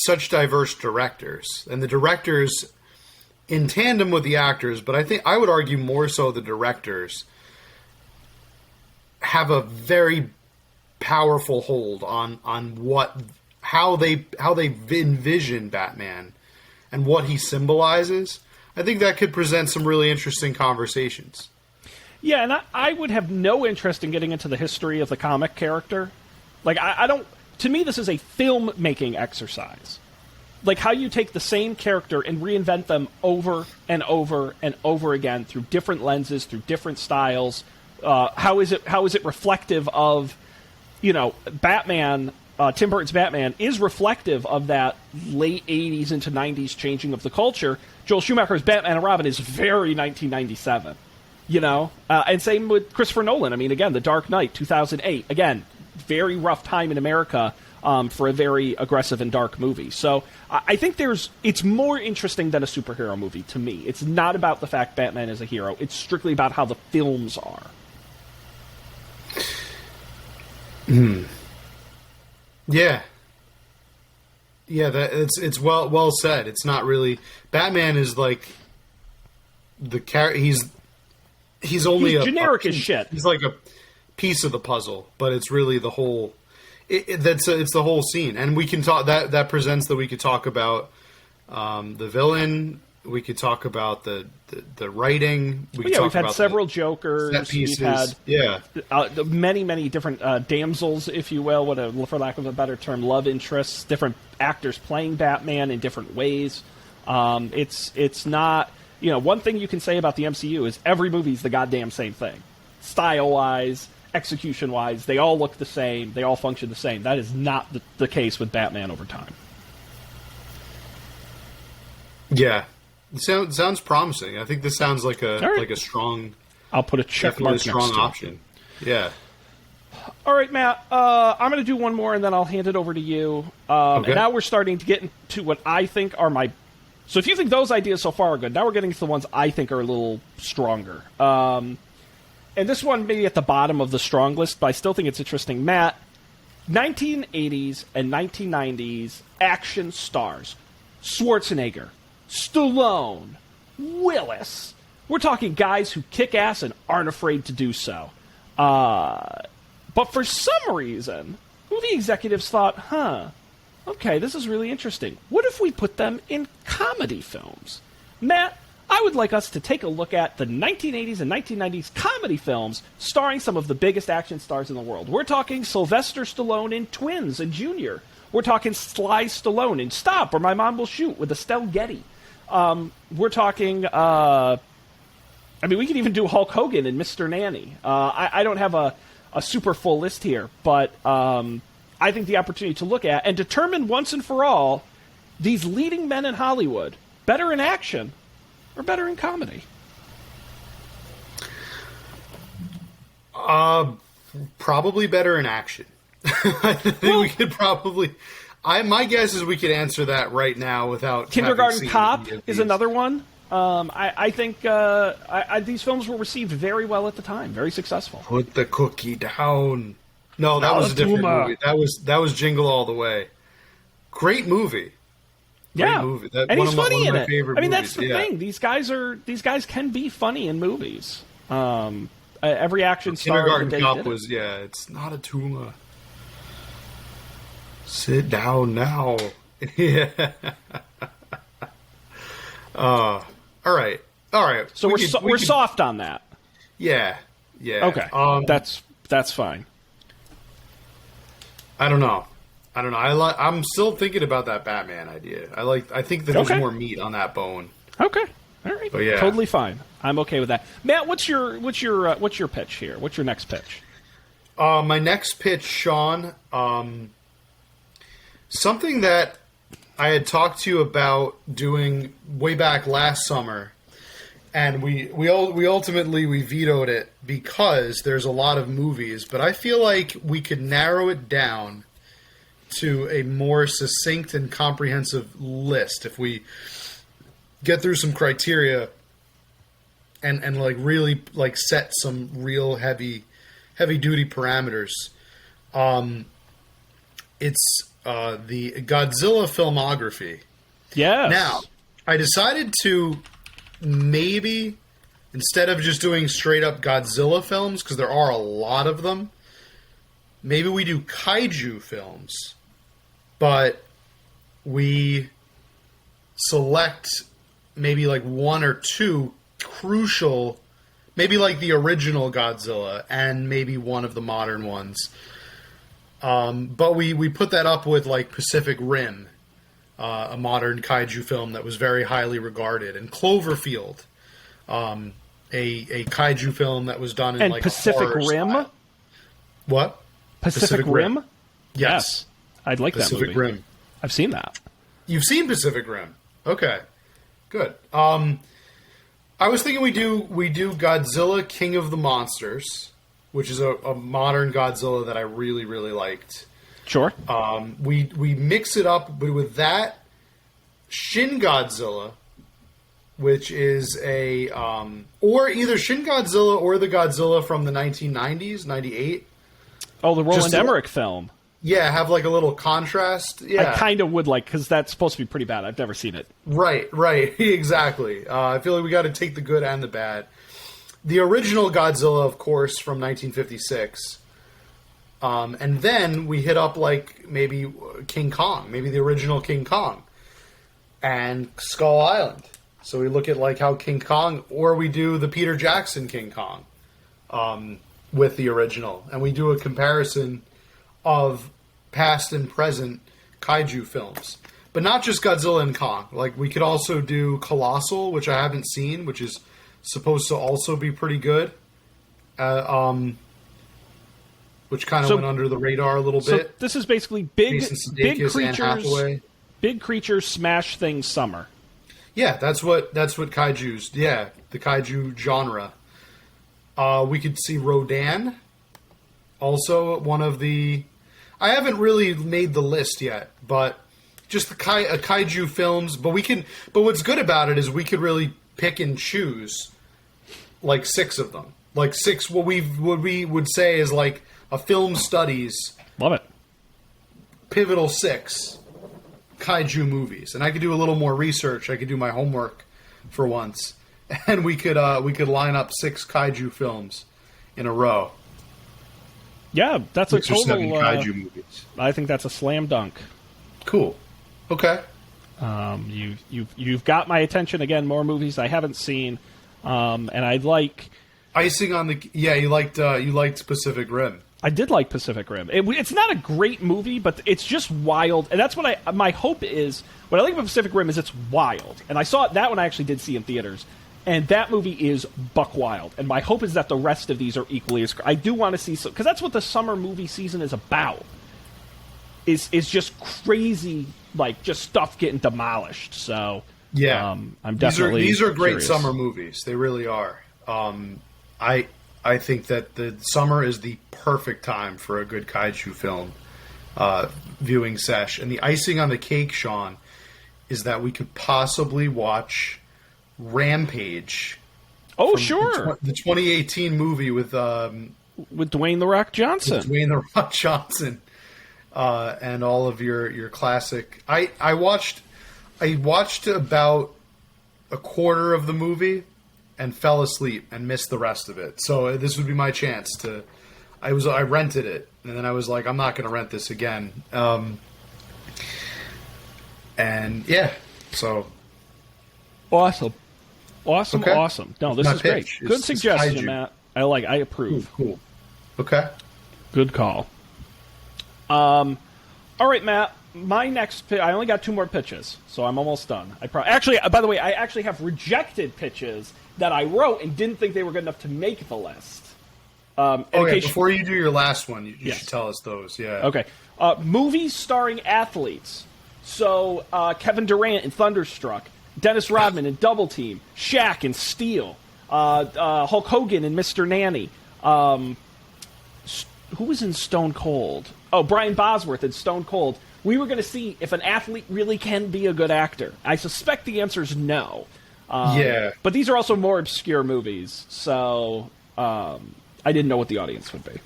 such diverse directors, and the directors in tandem with the actors, but I would argue more so the directors have a very powerful hold on how they envision Batman and what he symbolizes. I think that could present some really interesting conversations. Yeah, and I would have no interest in getting into the history of the comic character. Like, I don't... To me, this is a film-making exercise. Like, how you take the same character and reinvent them over and over and over again through different lenses, through different styles. How is it reflective of, Batman... Tim Burton's Batman is reflective of that late 80s into 90s changing of the culture. Joel Schumacher's Batman and Robin is very 1997. And same with Christopher Nolan. I mean, again, The Dark Knight, 2008. Again, very rough time in America for a very aggressive and dark movie. So I think it's more interesting than a superhero movie to me. It's not about the fact Batman is a hero. It's strictly about how the films are. Yeah. Yeah, it's well said. It's not really... Batman is like the character... He's only generic as shit. He's like a piece of the puzzle, but it's really the whole... It's the whole scene. And we can talk... That presents that we could talk about the villain. We could talk about the writing. We've had several Jokers. Set pieces. We've had many different damsels, if you will, for lack of a better term, love interests, different actors playing Batman in different ways. It's not... one thing you can say about the MCU is every movie's the goddamn same thing. Style-wise, execution-wise, they all look the same. They all function the same. That is not the case with Batman over time. Yeah. It sounds promising. I think this sounds like a strong... I'll put a check mark next to it. Definitely a strong option. Yeah. All right, Matt. I'm going to do one more, and then I'll hand it over to you. Okay. And now we're starting to get into what I think are my... So if you think those ideas so far are good, now we're getting to the ones I think are a little stronger. And this one may be at the bottom of the strong list, but I still think it's interesting. Matt, 1980s and 1990s action stars. Schwarzenegger, Stallone, Willis. We're talking guys who kick ass and aren't afraid to do so. But for some reason, movie executives thought, okay, this is really interesting. What if we put them in comedy films? Matt, I would like us to take a look at the 1980s and 1990s comedy films starring some of the biggest action stars in the world. We're talking Sylvester Stallone in Twins and Junior. We're talking Sly Stallone in Stop, or My Mom Will Shoot with Estelle Getty. We're talking... we could even do Hulk Hogan in Mr. Nanny. I don't have a super full list here, but... I think the opportunity to look at and determine once and for all these leading men in Hollywood, better in action or better in comedy? Probably better in action. I think we could probably... my guess is we could answer that right now without... Kindergarten Cop is another one. I think these films were received very well at the time, very successful. Put the cookie down. No, that was a different movie. That was Jingle All the Way. Great movie. Great movie. And he's funny in it. That's the thing. These guys can be funny in movies. Every action star. Kindergarten Cop was it's not a tumor. Sit down now. Yeah. All right. So we're soft on that. Yeah. Okay. That's fine. I don't know. I'm still thinking about that Batman idea. I think that there's more meat on that bone. Okay. All right. But yeah. Totally fine. I'm okay with that. Matt, what's your pitch here? What's your next pitch? My next pitch, Sean, something that I had talked to you about doing way back last summer, and we ultimately vetoed it because there's a lot of movies, but I feel like we could narrow it down to a more succinct and comprehensive list if we get through some criteria and really set some real heavy heavy duty parameters. It's the Godzilla filmography. Yes. Now, I decided to maybe, instead of just doing straight up Godzilla films, because there are a lot of them, maybe we do kaiju films, but we select maybe like one or two crucial, maybe like the original Godzilla and maybe one of the modern ones. But we put that up with like Pacific Rim, a modern kaiju film that was very highly regarded, and Cloverfield, a kaiju film that was done in and like Pacific a horror Rim. style. What? Pacific Rim? Yes. I'd like that movie. Pacific Rim. I've seen that. You've seen Pacific Rim. Okay. Good. I was thinking we do Godzilla King of the Monsters, which is a modern Godzilla that I really, really liked. Sure. We mix it up with that, Shin Godzilla, which is a or either Shin Godzilla or the Godzilla from the 1990s, 98. Oh, the Roland Emmerich film. Yeah, have like a little contrast. Yeah, I kind of would like, because that's supposed to be pretty bad. I've never seen it. Right, exactly. I feel like we got to take the good and the bad. The original Godzilla, of course, from 1956. And then we hit up like maybe King Kong, maybe the original King Kong, and Skull Island. So we look at like how King Kong, or we do the Peter Jackson King Kong with the original, and we do a comparison of past and present kaiju films. But not just Godzilla and Kong. Like, we could also do Colossal, which I haven't seen, which is supposed to also be pretty good. Which kind of went under the radar a little bit. This is basically big creatures. Big creatures smash things summer. Yeah, that's what kaiju's. Yeah, the kaiju genre. We could see Rodan. Also, one of the. I haven't really made the list yet, but just the kaiju films. But we can. But what's good about it is we could really pick and choose, like 6 of them. Like 6. What we would say is like a film studies. Love it. Pivotal 6 kaiju movies, and I could do a little more research. I could do my homework for once, and we could line up 6 kaiju films in a row. Yeah, that's a 6 or 7 total kaiju movies. I think that's a slam dunk. Cool. Okay. You've got my attention again. More movies I haven't seen, and I'd like icing on the. Yeah, you liked Pacific Rim. I did like Pacific Rim. It's not a great movie, but it's just wild, and that's what my hope is. What I like about Pacific Rim is it's wild, and I saw that one I actually did see in theaters, and that movie is buck wild. And my hope is that the rest of these are equally as. I do want to see because that's what the summer movie season is about. Is just crazy, like just stuff getting demolished. So yeah, I'm definitely these are great curious. Summer movies. They really are. I think that the summer is the perfect time for a good kaiju film viewing sesh. And the icing on the cake, Sean, is that we could possibly watch Rampage. Oh, sure. The 2018 movie with Dwayne The Rock Johnson. Dwayne The Rock Johnson. And all of your classic. I watched about a quarter of the movie and fell asleep and missed the rest of it. So this would be my chance to. I rented it, and then I was like, I'm not going to rent this again. And yeah, so awesome. Okay. Awesome. No, this is great. Good suggestion, Matt. I approve. Cool. Okay. Good call. All right, Matt. My next I only got 2 more pitches, so I'm almost done. Actually, by the way, I actually have rejected pitches that I wrote and didn't think they were good enough to make the list. Before you do your last one, you should tell us those. Yeah. Okay. Movies starring athletes. So Kevin Durant in Thunderstruck, Dennis Rodman in Double Team, Shaq in Steel, Hulk Hogan in Mr. Nanny. Who was in Stone Cold? Oh, Brian Bosworth in Stone Cold. We were going to see if an athlete really can be a good actor. I suspect the answer is no. Yeah. But these are also more obscure movies, so I I didn't know what the audience would be.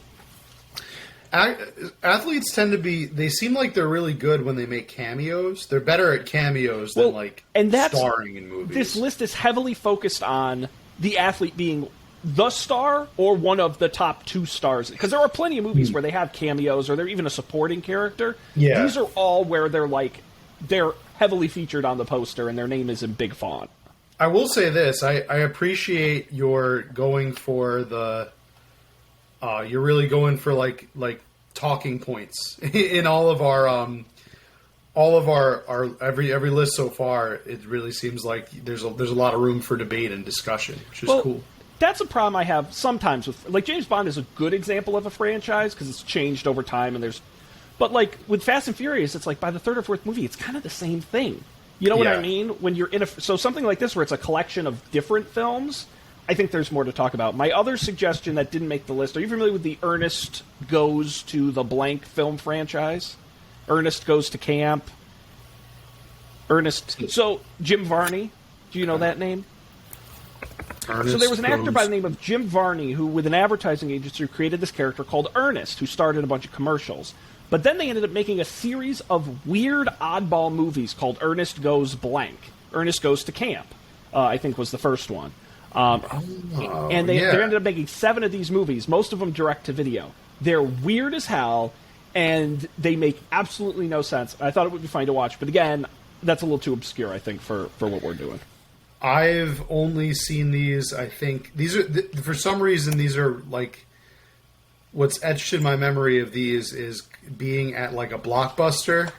Athletes tend to be, they seem like they're really good when they make cameos. They're better at cameos than starring in movies. This list is heavily focused on the athlete being the star or one of the top 2 stars. Because there are plenty of movies where they have cameos or they're even a supporting character. Yeah. These are all where they're heavily featured on the poster and their name is in big font. I will say this. I appreciate your going for the... you're really going for like talking points in all of our every list so far. It really seems like there's a lot of room for debate and discussion, which is cool. That's a problem I have sometimes with James Bond is a good example of a franchise because it's changed over time and but with Fast and Furious, it's like by the 3rd or 4th movie, it's kind of the same thing. You know what I mean? When you're so something like this where it's a collection of different films. I think there's more to talk about. My other suggestion that didn't make the list, are you familiar with the Ernest Goes to the Blank film franchise? Ernest Goes to Camp. So, Jim Varney. Do you know that name? So there was an actor by the name of Jim Varney who, with an advertising agency, created this character called Ernest, who starred in a bunch of commercials. But then they ended up making a series of weird, oddball movies called Ernest Goes Blank. Ernest Goes to Camp, I think was the first one. And they ended up making 7 of these movies, most of them direct-to-video. They're weird as hell, and they make absolutely no sense. I thought it would be fun to watch, but again, that's a little too obscure, I think, for what we're doing. I've only seen these, I think. These are, for some reason, these are like... What's etched in my memory of these is being at like a Blockbuster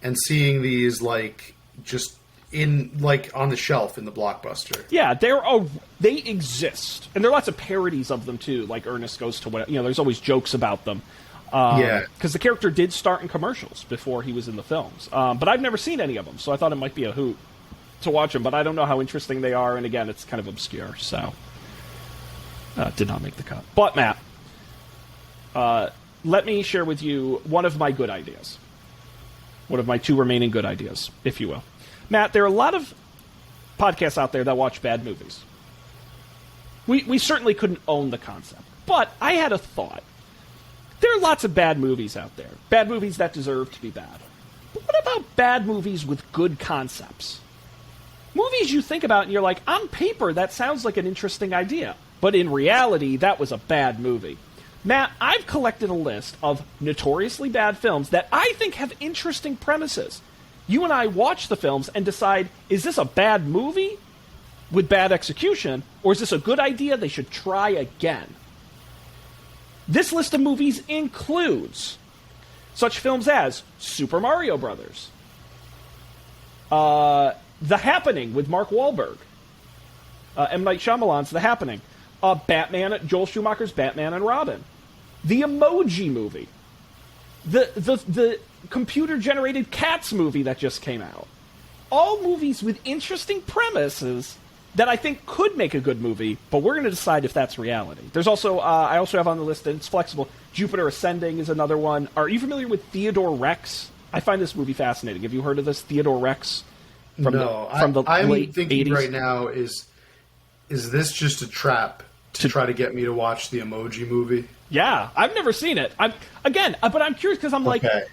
and seeing these just... on the shelf in the Blockbuster. Yeah, they exist. And there are lots of parodies of them, too, like Ernest Goes to what... there's always jokes about them. Because the character did start in commercials before he was in the films. But I've never seen any of them, so I thought it might be a hoot to watch them. But I don't know how interesting they are, and again, it's kind of obscure, so... did not make the cut. But, Matt, let me share with you one of my good ideas. One of my 2 remaining good ideas, if you will. Matt, there are a lot of podcasts out there that watch bad movies. We certainly couldn't own the concept. But I had a thought. There are lots of bad movies out there. Bad movies that deserve to be bad. But what about bad movies with good concepts? Movies you think about and you're like, on paper, that sounds like an interesting idea. But in reality, that was a bad movie. Matt, I've collected a list of notoriously bad films that I think have interesting premises. You and I watch the films and decide, is this a bad movie with bad execution, or is this a good idea they should try again? This list of movies includes such films as Super Mario Brothers, The Happening with Mark Wahlberg, M. Night Shyamalan's The Happening, Joel Schumacher's Batman and Robin, The Emoji Movie, the computer-generated Cats movie that just came out. All movies with interesting premises that I think could make a good movie, but we're going to decide if that's reality. There's also, I also have on the list, and it's flexible, Jupiter Ascending is another one. Are you familiar with Theodore Rex? I find this movie fascinating. Have you heard of this, Theodore Rex? From the late thinking 80s? Right now, is this just a trap to try to get me to watch the Emoji Movie? Yeah, I've never seen it. But I'm curious because I'm like... Okay.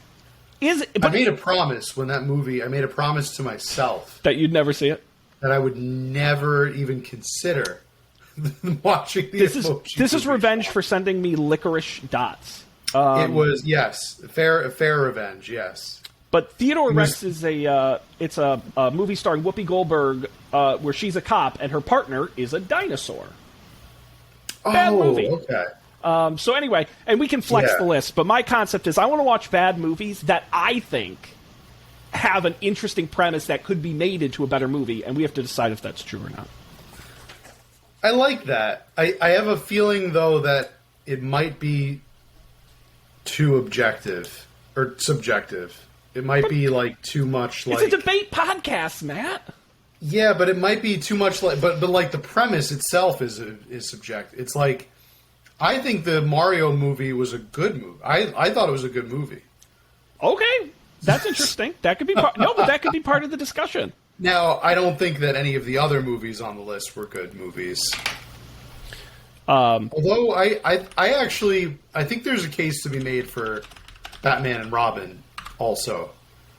I made a promise when that movie... I made a promise to myself... That you'd never see it? That I would never even consider watching the Emoji Movie. This is revenge for sending me licorice dots. It was, yes. A fair revenge, yes. But Theodore Rex is a movie starring Whoopi Goldberg where she's a cop and her partner is a dinosaur. Bad movie. Okay. So anyway, and we can flex the list, but my concept is I want to watch bad movies that I think have an interesting premise that could be made into a better movie, and we have to decide if that's true or not. I like that. I have a feeling, though, that it might be too objective or subjective. It might be too much like... It's a debate podcast, Matt. Yeah, but it might be too much like... But the premise itself is subjective. It's like... I think the Mario movie was a good movie. I thought it was a good movie. Okay. That's interesting. That could be but that could be part of the discussion. Now, I don't think that any of the other movies on the list were good movies. Although I actually I think there's a case to be made for Batman and Robin also.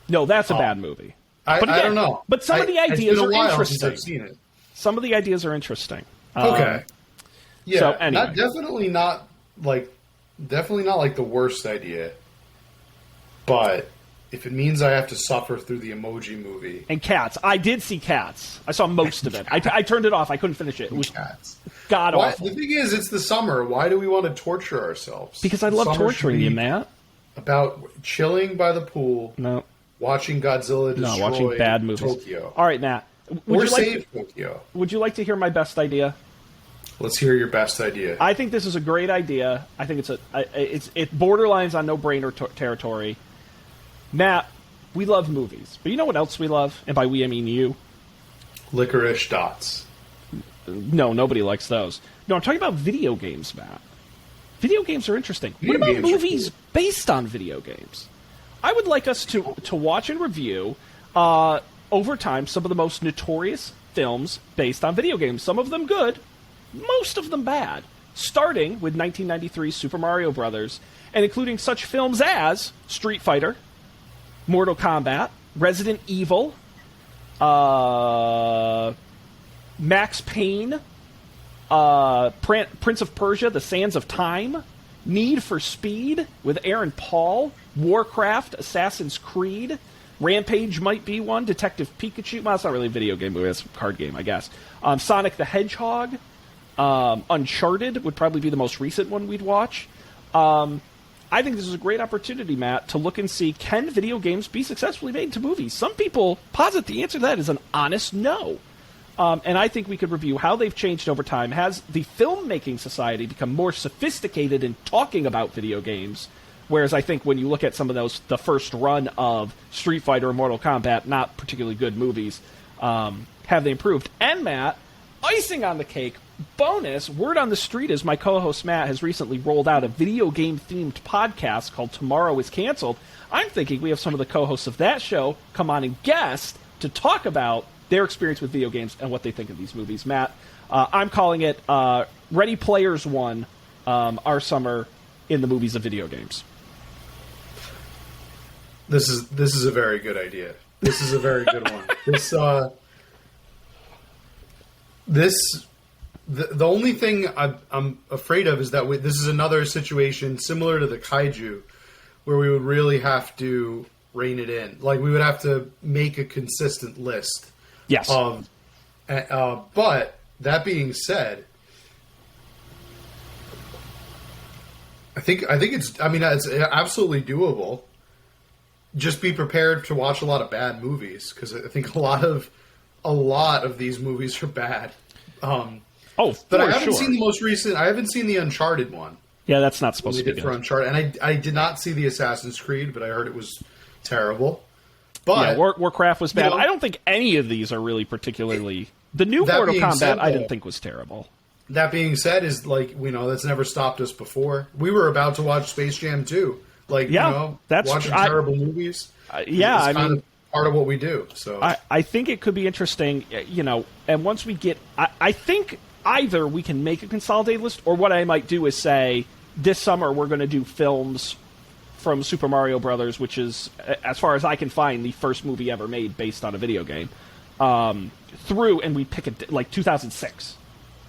No, that's a bad movie. But again, I don't know. But some of the ideas are interesting. Since I've seen it. Some of the ideas are interesting. Okay. Yeah, so anyway. definitely not like the worst idea. But if it means I have to suffer through the Emoji Movie and Cats, I did see Cats. I saw most of it. I turned it off. I couldn't finish it. It was Cats. God awful. The thing is, it's the summer. Why do we want to torture ourselves? Because I love torturing you, Matt. About chilling by the pool. No. Watching Godzilla destroy watching bad movies. Tokyo. All right, Matt. Tokyo. Would you like to hear my best idea? Let's hear your best idea. I think this is a great idea. I think it borderlines on no-brainer territory. Matt, we love movies, but you know what else we love? And by we, I mean you. Licorice Dots. No, nobody likes those. No, I'm talking about video games, Matt. Video games are interesting. What about movies based on video games? I would like us to watch and review, over time, some of the most notorious films based on video games. Some of them good, most of them bad. Starting with 1993's Super Mario Bros., and including such films as Street Fighter, Mortal Kombat, Resident Evil, Max Payne, Prince of Persia, The Sands of Time, Need for Speed with Aaron Paul, Warcraft, Assassin's Creed, Rampage might be one, Detective Pikachu. Well, it's not really a video game movie, it's a card game, I guess. Sonic the Hedgehog, Uncharted would probably be the most recent one we'd watch. I think this is a great opportunity, Matt, to look and see, can video games be successfully made into movies? Some people posit the answer to that is an honest no. And I think we could review how they've changed over time. Has the filmmaking society become more sophisticated in talking about video games? Whereas I think when you look at some of those, the first run of Street Fighter and Mortal Kombat, not particularly good movies, have they improved? And Matt, icing on the cake, bonus, word on the street is my co-host Matt has recently rolled out a video game-themed podcast called Tomorrow is Canceled. I'm thinking we have some of the co-hosts of that show come on and guest to talk about their experience with video games and what they think of these movies. Matt, I'm calling it Ready Players One, our summer in the movies of video games. This is a very good idea. This is a very good one. The only thing I'm afraid of is that this is another situation similar to the kaiju, where we would really have to rein it in. Like, we would have to make a consistent list. Yes. But that being said, I think it's absolutely doable. Just be prepared to watch a lot of bad movies, because I think a lot of these movies are bad. But I haven't seen the most recent. I haven't seen the Uncharted one. Yeah, that's not supposed to be good. For Uncharted, and I did not see the Assassin's Creed, but I heard it was terrible. But yeah, Warcraft was bad. You know, I don't think any of these are really particularly. The new Mortal Kombat, I didn't think was terrible. That being said, is like, that's never stopped us before. We were about to watch Space Jam 2. That's watching terrible movies. I mean, part of what we do. So I think it could be interesting, and once we get, I think either we can make a consolidated list, or what I might do is say, this summer we're going to do films from Super Mario Brothers, which is, as far as I can find, the first movie ever made based on a video game, through, and we pick it like 2006.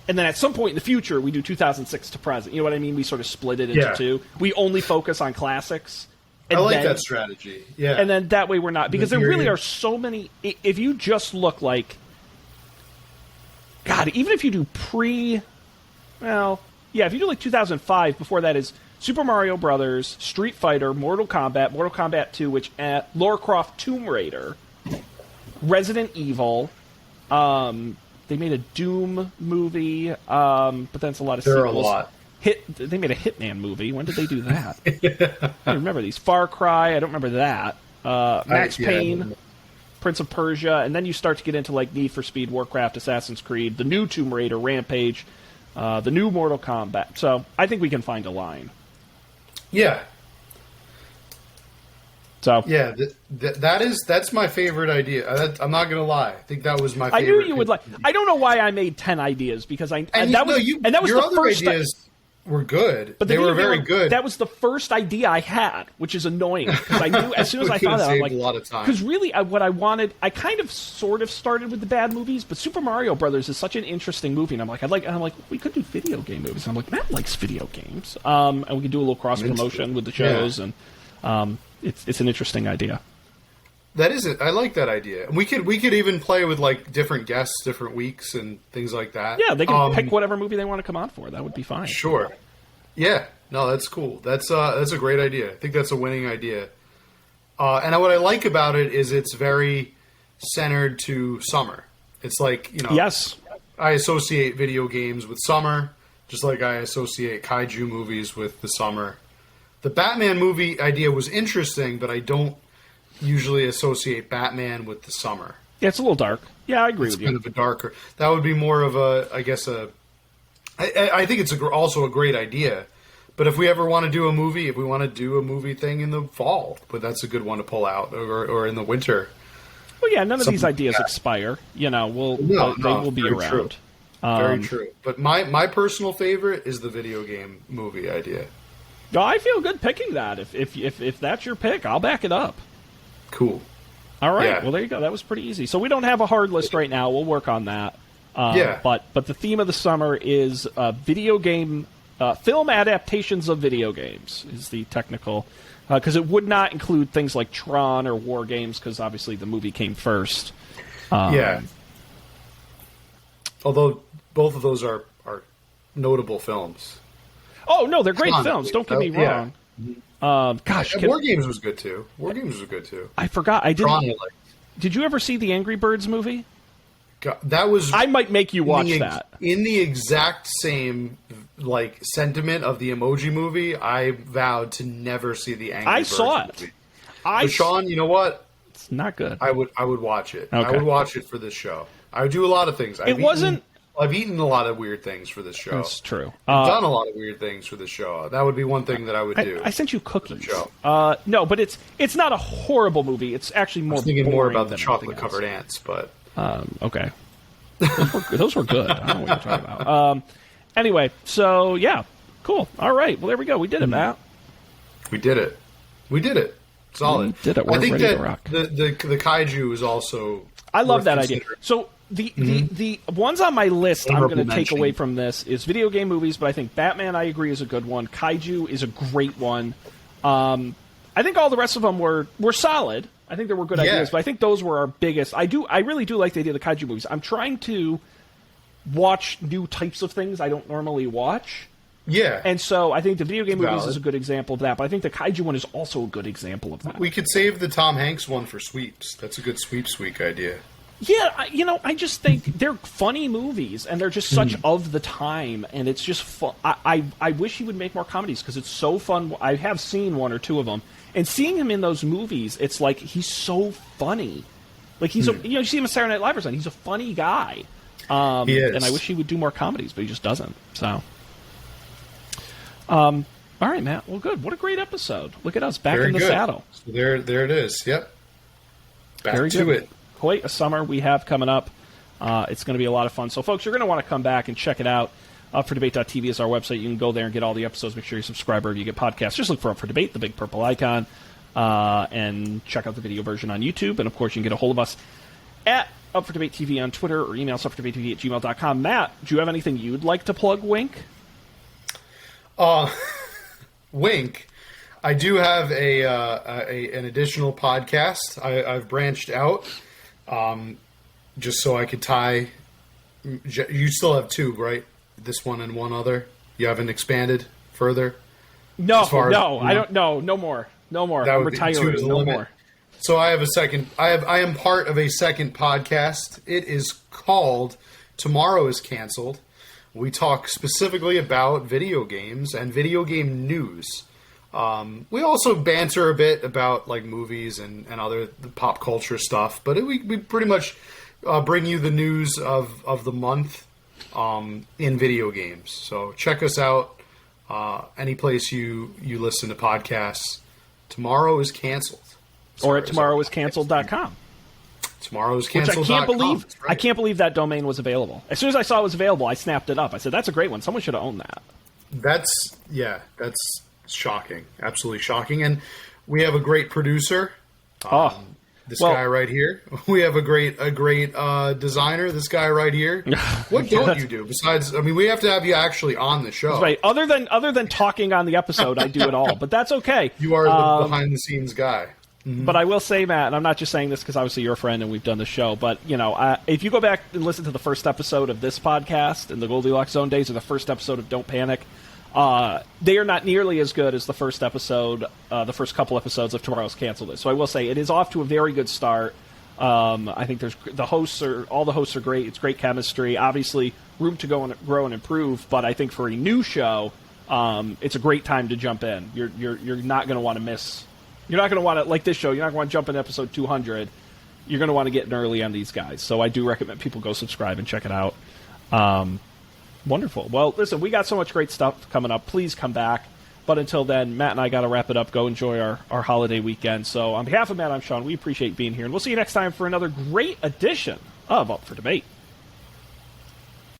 And then at some point in the future, we do 2006 to present. You know what I mean? We sort of split it into two. We only focus on classics. I like that strategy. Yeah. And then that way we're not... Because there really are so many... If you just look like... God, even if you do if you do like 2005, before that is Super Mario Brothers, Street Fighter, Mortal Kombat 2, which... Lara Croft Tomb Raider, Resident Evil... They made a Doom movie, but that's a lot of sequels. There are a lot. They made a Hitman movie. When did they do that? I remember these. Far Cry, I don't remember that. Max Payne, Prince of Persia, and then you start to get into like Need for Speed, Warcraft, Assassin's Creed, the new Tomb Raider, Rampage, the new Mortal Kombat. So I think we can find a line. Yeah. So yeah, that's my favorite idea. I'm not gonna lie. I think that was my favorite. I knew you would like. I don't know why I made 10 ideas because that was your the other first ideas were good, but they were very good. That was the first idea I had, which is annoying because I knew as soon as I thought of it, I'm like, a lot of time. Because really, what I wanted, I kind of sort of started with the bad movies, but Super Mario Brothers is such an interesting movie, and I'm like, we could do video game movies. And I'm like, Matt likes video games, and we could do a little cross promotion with the shows, and it's an interesting idea. That is it. I like that idea. We could even play with like different guests, different weeks, and things like that. Yeah, they can pick whatever movie they want to come on for. That would be fine. Sure. Yeah. No, that's cool. That's a great idea. I think that's a winning idea. And what I like about it is it's very centered to summer. It's like, yes, I associate video games with summer, just like I associate kaiju movies with the summer. The Batman movie idea was interesting, but I don't usually associate Batman with the summer. Yeah, it's a little dark. Yeah, I agree with you. It's kind of a darker. That would be more of I think it's also a great idea. But if we ever want to do a movie, if we want to do a movie thing in the fall, but that's a good one to pull out, or in the winter. Well, yeah, none of these ideas expire. They will be around. True. Very true. But my personal favorite is the video game movie idea. No, I feel good picking that. If that's your pick, I'll back it up. Cool. All right. Yeah. Well, there you go. That was pretty easy. So we don't have a hard list right now. We'll work on that. But the theme of the summer is video game film adaptations of video games is the technical, because it would not include things like Tron or War Games because obviously the movie came first. Although both of those are notable films. Oh no, they're great films. Don't get me wrong. War Games was good too. I forgot. I didn't. Did you ever see the Angry Birds movie? That was. I might make you watch that. In the exact same sentiment of the Emoji Movie, I vowed to never see the Angry Birds movie. I saw it. Sean, you know what? It's not good. I would watch it. Okay. I would watch it for this show. I would do a lot of things. I've eaten a lot of weird things for this show. That's true. I've done a lot of weird things for this show. That would be one thing that I would do. I sent you cookies. No, but it's not a horrible movie. It's actually more. I was thinking more about the chocolate-covered ants, but okay. Those were good. I don't know what you're talking about. Anyway, so yeah, cool. All right. Well, there we go. We did it, Matt. We did it. Solid. We did it. We're I think ready that to rock. The kaiju is also. I love that idea. So the ones on my list I'm going to take away from this is video game movies, but I think Batman, I agree, is a good one. Kaiju is a great one. I think all the rest of them were solid. I think there were good ideas, but I think those were our biggest. I really do like the idea of the kaiju movies. I'm trying to watch new types of things I don't normally watch. Yeah. And so I think the video game movies is a good example of that, but I think the kaiju one is also a good example of that. We could save the Tom Hanks one for sweeps. That's a good sweeps week idea. Yeah, I just think they're funny movies, and they're just such of the time, and it's just fun. I wish he would make more comedies, because it's so fun. I have seen one or two of them, and seeing him in those movies, it's like, he's so funny. Like, he's you see him in Saturday Night Live or something, he's a funny guy. He is. And I wish he would do more comedies, but he just doesn't, so. All right, Matt, well, good. What a great episode. Look at us, back in the saddle. So there it is, yep. Back to it. Quite a summer we have coming up. It's going to be a lot of fun. So, folks, you're going to want to come back and check it out. UpForDebate.tv is our website. You can go there and get all the episodes. Make sure you subscribe wherever you get podcasts. Just look for Up for Debate, the big purple icon, and check out the video version on YouTube. And, of course, you can get a hold of us at Up for Debate TV on Twitter or email us upfordebatetv@gmail.com. Matt, do you have anything you'd like to plug, Wink? Wink. I do have an additional podcast. I've branched out. Just so I could tie. You still have two, right? This one and one other. You haven't expanded further. No, I don't. No more. I'm retiring. No more. So I have a second. I am part of a second podcast. It is called Tomorrow is Canceled. We talk specifically about video games and video game news. We also banter a bit about movies and other pop culture stuff, but we pretty much bring you the news of the month in video games. So check us out any place you listen to podcasts. Tomorrow is Canceled. or at tomorrowiscanceled.com. Tomorrowscanceled.com. Which I can't believe. Right. I can't believe that domain was available. As soon as I saw it was available, I snapped it up. I said, "That's a great one. Someone should have owned that." That's shocking. Absolutely shocking. And we have a great producer. This guy right here. We have a great designer. This guy right here. What don't you do besides? I mean, we have to have you actually on the show. That's right. Other than talking on the episode, I do it all. But that's okay. You are the behind the scenes guy. Mm-hmm. But I will say, Matt, and I'm not just saying this because obviously you're a friend and we've done the show, but if you go back and listen to the first episode of this podcast in the Goldilocks Zone days, or the first episode of Don't Panic, they are not nearly as good as the first episode, the first couple episodes of Tomorrow's Canceled. So I will say it is off to a very good start. I think all the hosts are great. It's great chemistry. Obviously, room to grow and improve. But I think for a new show, it's a great time to jump in. You're not going to want to miss. You're not going to want to, like this show, you're not going to want to jump in episode 200. You're going to want to get in early on these guys. So I do recommend people go subscribe and check it out. Wonderful. Well, listen, we got so much great stuff coming up. Please come back. But until then, Matt and I got to wrap it up. Go enjoy our holiday weekend. So on behalf of Matt, I'm Sean. We appreciate being here. And we'll see you next time for another great edition of Up for Debate.